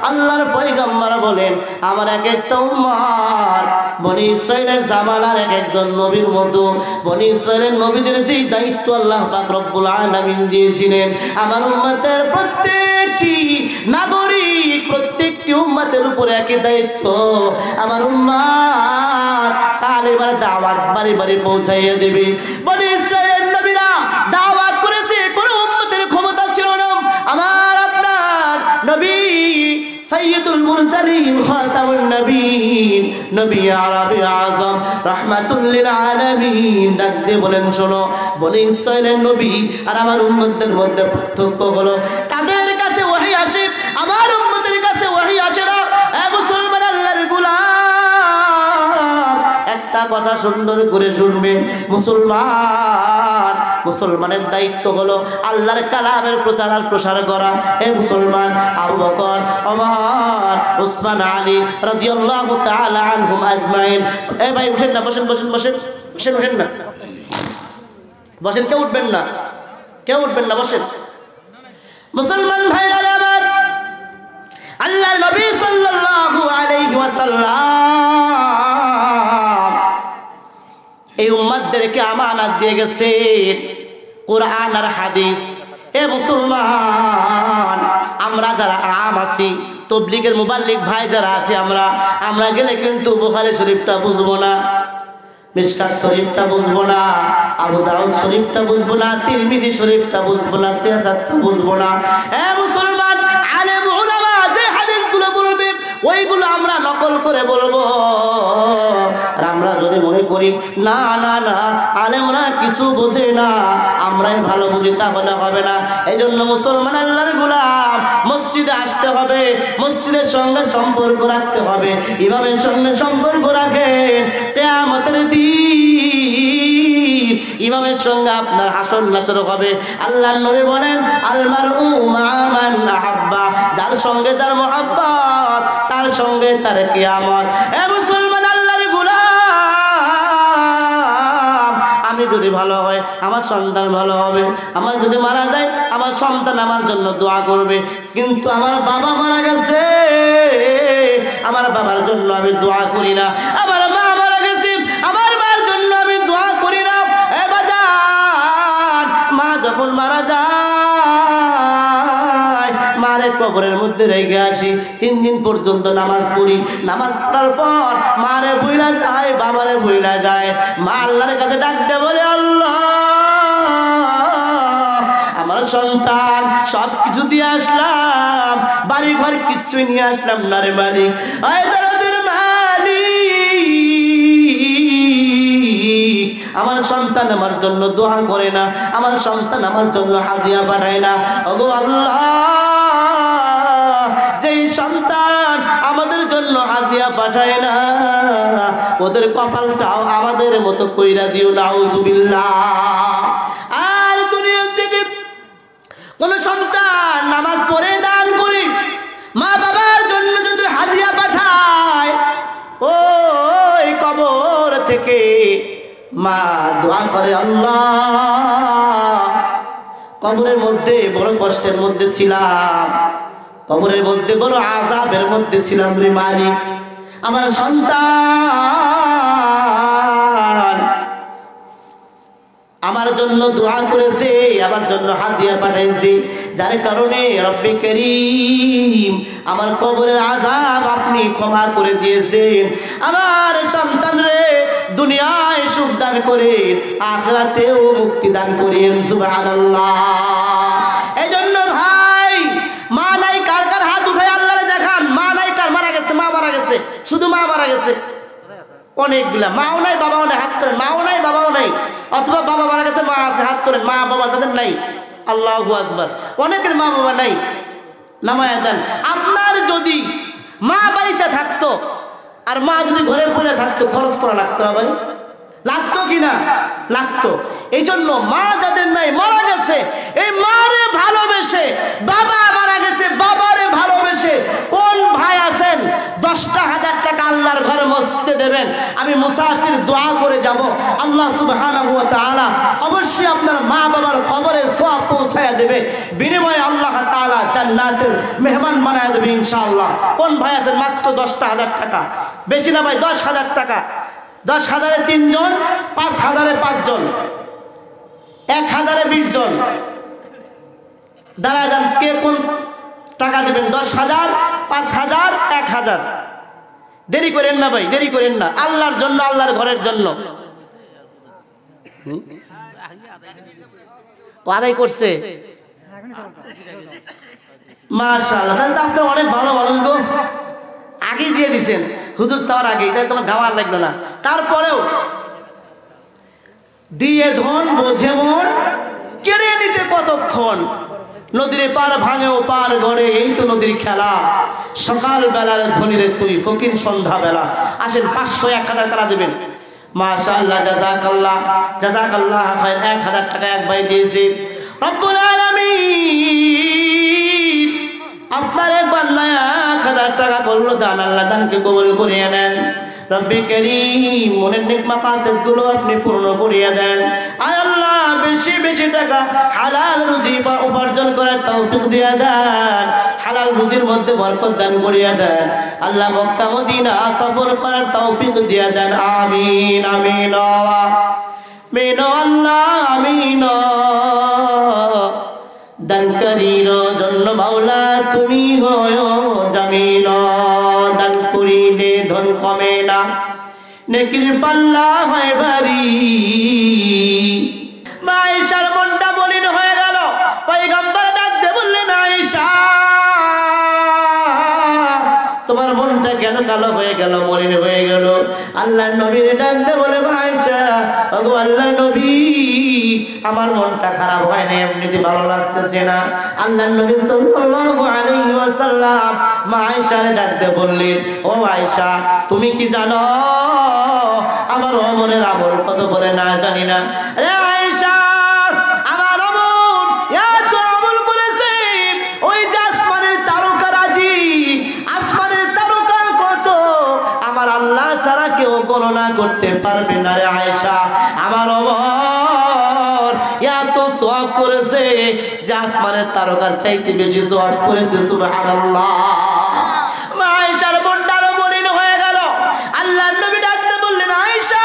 আল্লাহর পয়গম্বর বলেন আমার এক একটা উম্মত বনি ইসরাইলের জামানার এক একজন নবীর মতো। বনি ইসরাইলের নবীদের যেই দায়িত্ব আল্লাহ পাক রব্বুল আলামিন দিয়েছিলেন, আমার উম্মতের প্রত্যেকটি নাগরিক, প্রত্যেকটি উম্মতের উপরে একই দায়িত্ব। আমার উম্মত কালেমার দাওয়াত বাড়ি বাড়ি পৌঁছাইয়া দেবে। বনি ইসরাইলের নবীরা দাওয়াত করেছে, কোনো উম্মতের ক্ষমতা ছিল না। আমার আপনার নবী সাইয়্যিদুল মুরসালিন খাতামুন নবীন, নবী আরবি আযম রাহমাতুল লিল আলামিন ডাক দিয়ে বলেন, শোনো, বনি ইসরাইলের নবী আর আমার উম্মতদের মধ্যে পার্থক্য হলো তাদের কাছে ওহী আসে, আমার উম্মতের কাছে ওহী আসে না। এ মুসলমান, আল্লাহর গোলাম, একটা কথা সুন্দর করে শুনবেন। মুসলমানের দায়িত্ব হলো আল্লাহর কালামের প্রচার আর প্রসার করা। হে মুসলমান, আবু বকর, ওমর, উসমান, আলী রাদিয়াল্লাহু তাআলা আনহুম আজমাইন। এ ভাই উঠেন না, বসেন বসেন বসেন বসেন বসেন না, বসেন, কেউ উঠবেন না, কেউ উঠবেন না, বসেন। মুসলমান ভাইরা আমার, আল্লাহর নবী সাল্লাল্লাহু আলাইহি ওয়াসাল্লাম এই উম্মতদেরকে আমানত দিয়ে গেছেন কোরআন আর হাদিস। এ মুসলমান, আমরা যারা আম আছি, তবলিগের মুবাল্লিগ ভাই যারা আছে, আমরা গেলে কিন্তু বুখারী শরীফটা বুঝবো না, মিশকাত শরীফটা বুঝবো না, আবু দাউদ শরীফটা বুঝবো না, তিরমিজি শরীফটা বুঝবো না, সিয়াসাতটা বুঝবো না। এ মুসলমান, আলেম উলামা যে হাদিসগুলো বলবে ওইগুলো আমরা নকল করে বলবো। আর আমরা যদি মনে করি না না না আলেমরা কিছু বোঝে না, আমরাই ভালো বুঝি, তাহলে হবে না। এই জন্য মুসলমান, আল্লাহর গোলাম, মসজিদে আসতে হবে, মসজিদের সঙ্গে সম্পর্ক রাখতে হবে, ইমামের সঙ্গে সম্পর্ক রাখেন। কিয়ামতের দিন ইমামের সঙ্গে আপনার হাসর নাসর হবে। আল্লাহর নবী বলেন, আল মারউ মা মান আহাব্বা, যার সঙ্গে যার মহব্বত তার সঙ্গে তার কিয়ামত। এ মুসলমান, আল্লাহর গোলাম, আমি যদি ভালো হয় আমার সন্তান ভালো হবে, আমার যদি মারা যায় আমার সন্তান আমার জন্য দোয়া করবে। কিন্তু আমার বাবা মারা গেছে, আমার বাবার জন্য আমি দোয়া করি না, আমার মা মারা গেছে, আমার মার জন্য আমি দোয়া করি না। এ বাজান, মা যখন মারা যায় মারে কবরের মধ্যে রেখে আসি, 3 দিন পর্যন্ত নামাজ পড়ি, নামাজ পড়ার পর মারে ভুইলা যায়, বাবারে ভুইলা যায়। মা আল্লাহর কাছে ডাকতে বলে, আল্লাহ আমার সন্তান সব কিছু দিয়ে আসলাম, বাড়ি ঘর কিচ্ছুই নিয়ে আসলাম না রে মালিক, আয় দরদের মালিক, আমার সন্তান আমার জন্য দোয়া করে না, আমার সন্তান আমার জন্য হাদিয়া পাঠায় না। ওগো আল্লাহ, যেই সন্তান আমাদের জন্য হাদিয়া পাঠায় না ওদের কপালটাও আমাদের মতো কইরা দিও, নাউজুবিল্লাহ। আর দুনিয়ার থেকে কোন সন্তান নামাজ পড়ে দান করে মা বাবার জন্য যদি হাদিয়া পাঠায়, ওই কবর থেকে মা দোয়া করে, আল্লাহ কবরের মধ্যে বড় কষ্টের মধ্যে ছিলাম, কবরের মধ্যে বড় আযাবের মধ্যে ছিলাম রে মালিক, আমার সন্তান আমার জন্য দোয়া করেছে, আমার জন্য হাদিয়া পাঠাইছে, যার কারণে রব্বে করিম আমার কবরের আযাব আপনি ক্ষমা করে দিয়েছেন। আমার সন্তান রে দুনিয়ায় সুখ দান করেন, আখিরাতেও মুক্তি দান করেন, সুবহানাল্লাহ। এই জন্য ভাই, মা নাই কার কার হাত উঠায় আল্লাহরে দেখান, মা নাই কার, মারা গেছে, মা মারা গেছে, শুধু মা মারা গেছে, অনেকগুলা মাও নাই বাবাও নাই, হাত করেন, মাও নাই বাবাও নাই, অথবা বাবা মারা গেছে মা আছে, হাত করেন, মা বাবা তাদের নাই, আল্লাহু আকবার। অনেকের মা বাবা নাই, নামায়া দেন। আপনার যদি মা বাইচা থাকতো আর মা যদি ঘরে পড়ে থাকতো, খরচ করা লাগতো না ভাই, লাগতো কিনা? লাগতো। এই জন্য মা যাদের নাই, মারা গেছে, এই মারে ভালোবেসে, বাবা মারা গেছে বাবারে ভালোবেসে, কোন ভাই আছেন 10,000 টাকা আল্লাহর ঘরে মসজিদে দেবেন, আমি মুসাফির দোয়া করে যাব, আল্লাহ সুবহানাহু ওয়া তাআলা অবশ্যই আপনার মা বাবার কবরে সওয়াব পৌঁছায়া দেবে, বিনিময়ে আল্লাহ তাআলা জান্নাতের মেহমান বানায়া দেবে ইনশাআল্লাহ। কোন ভাই আছেন মাত্র 10,000 টাকা, বেশি না ভাই, 10,000 টাকা, 10,000-এ 3 জন, 5,000-এ 5 জন, 1,000-এ 20 জন। দাঁড়া যান, কে কোন টাকা দেবেন? 10,000, 5,000, 1,000। দেরি করেন না ভাই, দেরি করেন না, আল্লাহর জন্য, আল্লাহর ঘরের জন্য। ও আদায় করছে, মাশাআল্লাহ। তাহলে তো আপনি অনেক ভালো মানুষ গো, আগেই দিয়ে দিছেন হুজুর চাওয়ার আগেই, তাহলে তোমার যাওয়ার লাগলো না। তারপরেও দিয়ে ধন বোঝে মন, কেড়ে নিতে কতক্ষণ, নদীর পার ভাঙে ও পার গড়ে, এই তো নদীর খেলা, সকাল বেলার ধনীরে তুই ফকির সন্ধ্যা বেলা। আসেন 500, 1,000 টাকা দেবেন, মাশাআল্লাহ, জাযাকাল্লাহ, জাযাকাল্লাহ খায়র। 1,000 টাকা এক ভাই দিয়েছে। রব্বুল আলামিন আপনার একবার না 1,000 টাকা করলো দান, আল্লাহ দানকে কবুল করিয়ে নেন। রব্বে কারীম মনের নেক মাকাসিদগুলো আপনি পূর্ণ করিয়ে দেন। আয় আল্লাহ, বেশি বেশি টাকা হালাল রুজি উপার্জন করার তৌফিক দিয়ে দেন, হালাল রুজির মধ্যে বরকত দান করিয়ে দেন। আল্লাহ মক্কা মদিনা সফর করার তৌফিক দিয়ে দেন। আমিন আমিন আমিন আল্লাহ আমিন। দানকারীর জন্য মাওলা তুমি হয় জামিন, দান করিলে ধন কমে না, নেকির পাল্লা হয় ভারী। মা আয়েশার মনটা মলিন হয়ে গেল, পয়গম্বর ডাক দিয়ে বললেন, আয়েশা তোমার মনটা কেন কালো হয়ে গেল, মলিন হয়ে গেল? আল্লাহর নবীর ডাক দিয়ে বলে, আয়েশা ওগো আল্লাহর নবী, আমার মনটা খারাপ হয় না, এমনিতে ভালো লাগতেছে না। আল্লাহর নবী সাল্লাল্লাহু আলাইহি ওয়াসাল্লাম মা আয়েশারে ডাক দিয়ে বললেন, ও আয়েশা তুমি কি জানো আমার ওমরের আমল কত বলে? না জানি না। রে আয়েশা, আমার ওমর এত আমল করেছে, ওই যে আসমানের তারকা রাজি, আসমানের তারকা কত, আমার আল্লাহ ছাড়া কেউ গণনা করতে পারবে না। রে আয়েশা, আমার ওমর এত সওয়াব করেছে যে আসমানের তারকার চাইতে বেশি সওয়াব করেছে। সুবহানাল্লাহ। মা আয়েশার মনটা আরো মলিন হয়ে গেল। আল্লাহর নবী ডাকতে বললেন, আয়েশা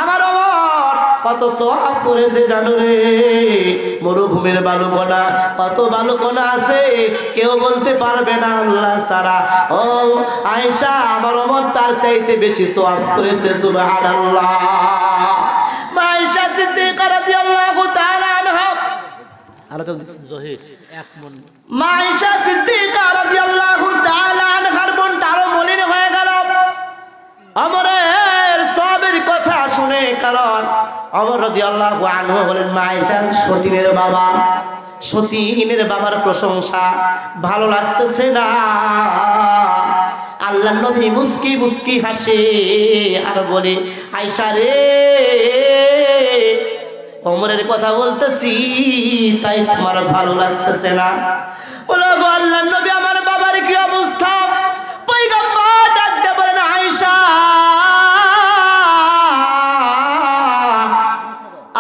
আমার ওমর কত সওয়াব করেছে জানো রে? মরুভূমির বালুকণা, কত বালুকণা আছে কেউ বলতে পারবে না আল্লাহ ছাড়া। ও আয়েশা, আমার ওমর তার চাইতে বেশি সওয়াব করেছে। সুবহানাল্লাহ। মা আয়েশা সিদ্দিকা রাদিয়াল্লাহু তাআলা আনহা, মা আয়েশা সিদ্দিকা রাদিয়াল্লাহু তাআলা আনহার মনটা আরো মলিন হয়ে গেল ওমরের সওয়াবের কথা শুনে। কারণ ওমর রাদিয়াল্লাহু আনহু হলেন মা আয়েশার সতীনের বাবা, সতীনের বাবার প্রশংসা ভালো লাগতেছে না। আল্লাহর নবী মুস্কি মুস্কি হাসে আর বলে, আয়েশা রে, ওমরের কথা বলতেছি তাই তোমার ভালো লাগতেছে না? বলো গো আল্লাহর নবী, আমার বাবার কি অবস্থা? পয়গম্বর ডাক দিয়ে বলেন, আয়েশা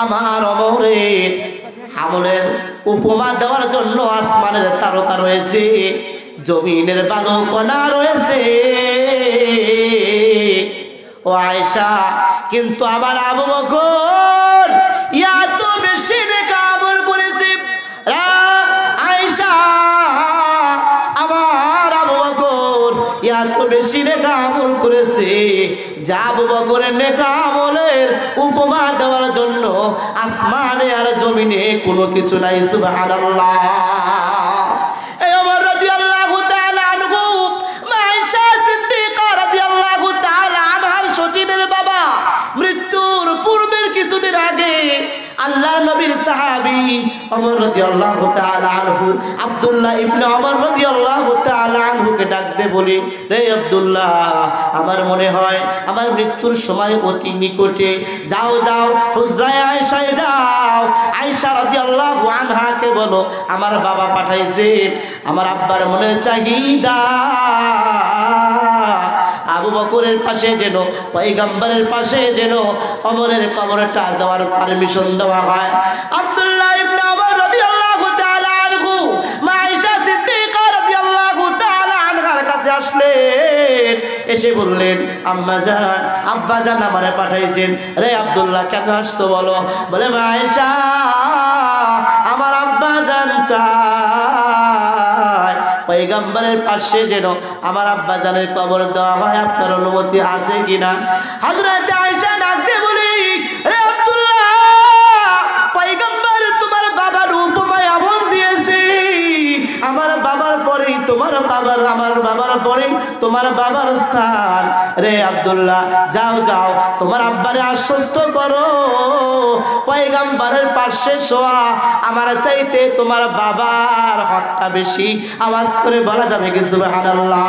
আমার ওমরের আমলের উপমা দেওয়ার জন্য আসমানের তারকা রয়েছে, জমিনের বালুকণা রয়েছে। ও আয়েশা, কিন্তু আমার আবু বকর এত বেশি নেক আমল করেছে। আয়েশা, আমার আবু বকর এত বেশি নেক আমল করেছে, যা আবু বকরের নেক আমলের উপমা দেওয়ার জন্য আসমানে আর জমিনে কোনো কিছু নাই। সুবহানাল্লাহ। এই ওমর রাদিয়াল্লাহু তাআলা আনহু, মা আয়েশা সিদ্দিকা রাদিয়াল্লাহু তাআলা আনহার সতীনের বাবা, মৃত্যুর পূর্বের কিছুদিন আগে আল্লাহর নবীর সাহাবী ওমর রাদিয়াল্লাহু তাআলা আনহু আব্দুল্লাহ ইবনে ওমর রাদিয়াল্লাহু তাআলা আনহুকে ডাক দিয়ে বলি, রে আব্দুল্লাহ, আমার মনে হয় আমার মৃত্যুর সময় অতি নিকটে। যাও যাও হুজরায়ে আয়েশায় যাও, আয়েশা রাদিয়াল্লাহু আনহাকে বলো আমার বাবা পাঠাইছে আমার আব্বার মনের চাহিদা আবু বকরের পাশে যেন, পয়গম্বরের পাশে যেন ওমরের কবরটা দেওয়ার পারমিশন দেওয়া হয়। আব্দুল্লাহ ইবনে ওমর রাদিয়াল্লাহু তাআলা আনহু মা আয়েশা সিদ্দিকা রাদিয়াল্লাহু তাআলা আনহার কাছে আসলেন, এসে বললেন, আম্মা জান, আব্বা জান আমারে পাঠাইছেন। রে আব্দুল্লাহ, কেন আসছো বলো? বলে, মা আয়েশা, আমার আব্বা জান চায় পয়গম্বরের পাশে যেন আমার আব্বা জানের কবর দেওয়া হয়, আপনার অনুমতি আছে কিনা? হযরত আয়েশা ডাক দিয়ে বলি, রে আব্দুল্লাহ, পয়গম্বর তোমার বাবার উপমা এমন দিয়েছে, আমার বাবার পরেই তোমার বাবার, আমার বাবার পরেই তোমার বাবার স্থান। রে আব্দুল্লাহ, যাও যাও তোমার আব্বারে আশ্বস্ত করো, পয়গম্বরের পাশে শোয়া আমার চাইতে তোমার বাবার হকটা বেশি। আওয়াজ করে বলা যাবে কি সুবহানাল্লাহ?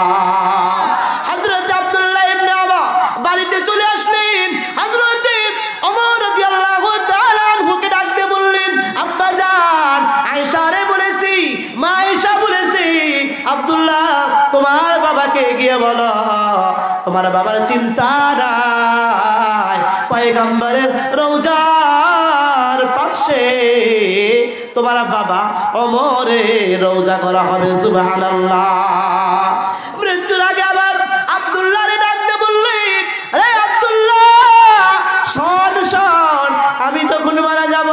হযরত আব্দুল্লাহ ইবনে ওমর বাড়িতে চলে আসলেন। হযরত ওমর রাদিয়াল্লাহু তাআলা আনহুকে ডাক দিয়ে বললেন, আব্বা জান, আয়েশা রে বলেছি, মা আয়েশা বলেছি, আব্দুল্লাহ তোমার বাবাকে গিয়ে বলো তোমার বাবার চিন্তা নাই, পয়গম্বরের রওজার পাশে তোমার বাবা ওমরের রওজা করা হবে। সুবহানাল্লাহ। মৃত্যুর আগে আবার আব্দুল্লাহ রে ডাকতে বললেন, রে আব্দুল্লাহ, শোন শোন, আমি যখন মারা যাব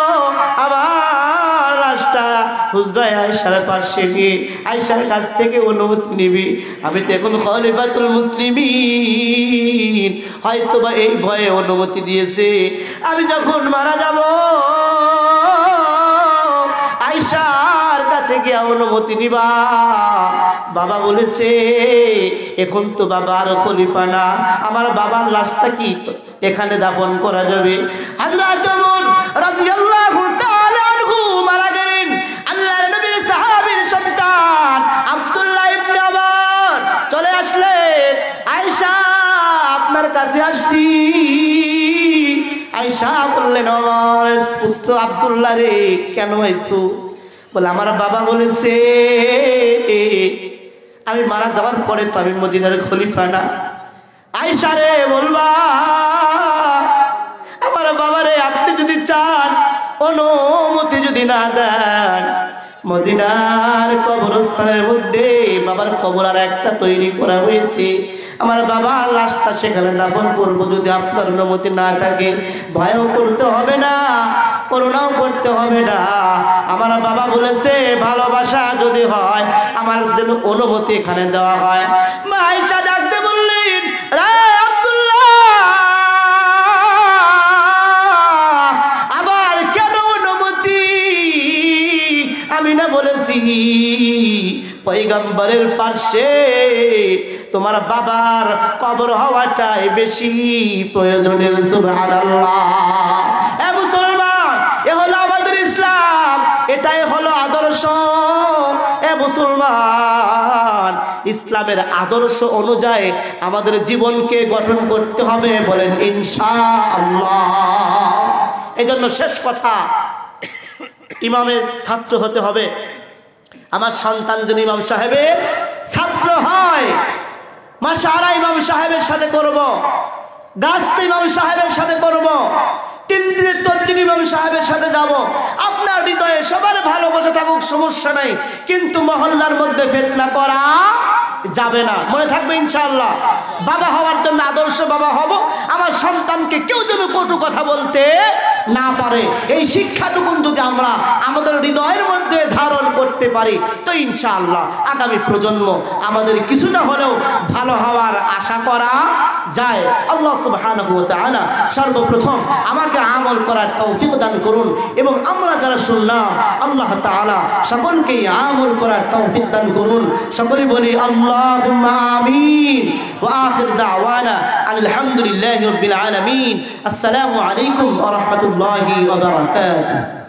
আমার লাশটা হুজরায়ে আয়েশার পাশে নিয়ে আয়েশার কাছ থেকে অনুমতি নিবি। আমি তো এখন খলিফাতুল মুসলিমিন, হয়তোবা এই ভয়ে অনুমতি দিয়েছে। আমি যখন মারা যাব আয়েশার কাছে গিয়ে অনুমতি নিবা। বাবা বলেছে এখন তো বাবার খলিফা না, আমার বাবার লাশটা কি এখানে দাফন করা যাবে? হযরত ওমর রাদিয়াল্লাহু তাআলা আনহু মারা গেলেন। আল্লাহর নবীর সাহাবীর সন্তান আব্দুল্লাহ ইবনে ওমর চলে আসলেন, আয়েশা আপনার কাছে আসছি। আয়েশা বললেন, ওমর পুত্র আব্দুল্লাহ রে, কেন আইছো? বলে, আমার বাবা বলেছে আমি মারা যাওয়ার পরে তো আমি মদিনার খলিফা না। আয়েশা রে বলবা, আমার বাবারে আপনি যদি চান, অনুমতি যদি না দেন, মদিনার কবরস্থানের মধ্যে বাবার কবর আর একটা তৈরি করা হয়েছে, আমার বাবার লাশটা সেখানে দাফন করবো। যদি আপনার অনুমতি না থাকে, ভয়ও করতে হবে না, করুণাও করতে হবে না। আমার বাবা বলেছে ভালোবাসা যদি হয় আমার যেন অনুমতি এখানে দেওয়া হয়। মা আয়েশা ডাকতে বললেন, রে আব্দুল্লাহ, আবার কেন অনুমতি? আমি না বলেছি পয়গম্বরের পাশে তোমার বাবার কবর হওয়াটাই বেশি প্রয়োজনের। সুবহানাল্লাহ। এ মুসলমান, এ হলো আমাদের ইসলাম, এটাই হলো আদর্শ। এ মুসলমান, ইসলামের আদর্শ অনুযায়ী আমাদের জীবনকে গঠন করতে হবে, বলেন ইনশাআল্লাহ। এই জন্য শেষ কথা, ইমামের ছাত্র হতে হবে। আমার সন্তান যদি ইমাম সাহেবের ছাত্র হয়, মাশাআল্লাহ ইমাম সাহেবের সাথে করব, গাছতে ইমাম সাহেবের সাথে করব, 3 দিনের তবলিগ ইমাম সাহেবের সাথে যাব। আপনার হৃদয়ে সবার ভালোবাসা থাকুক, সমস্যা নাই, কিন্তু মহল্লার মধ্যে ফিতনা করা যাবে না। মনে থাকবে ইনশাআল্লাহ। বাবা হওয়ার জন্য আদর্শ বাবা হব, আমার সন্তানকে কেউ যেন কটু কথা বলতে না পারে, এই শিক্ষাটুকুন যদি আমরা আমাদের হৃদয়ের মধ্যে ধারণ করতে পারি, তো ইনশাআল্লাহ আগামী প্রজন্ম আমাদের কিছুটা হলেও ভালো হওয়ার আশা করা যায়। আল্লাহ সুবহানাহু ওয়া তাআলা সর্বপ্রথম আমাকে আমল করার তৌফিক দান করুন, এবং আমরা যারা শুনলাম আল্লাহ তাআলা সকলকেই আমল করার তৌফিক দান করুন। সকলে বলি আল্লাহুম্মা আমিন। ওয়া আখির দাওয়ানা আলহামদুলিল্লাহি রাব্বিল আলামিন। আসসালামু আলাইকুম ওয়া রাহমাতুল্লাহি ওয়া বারাকাতুহু।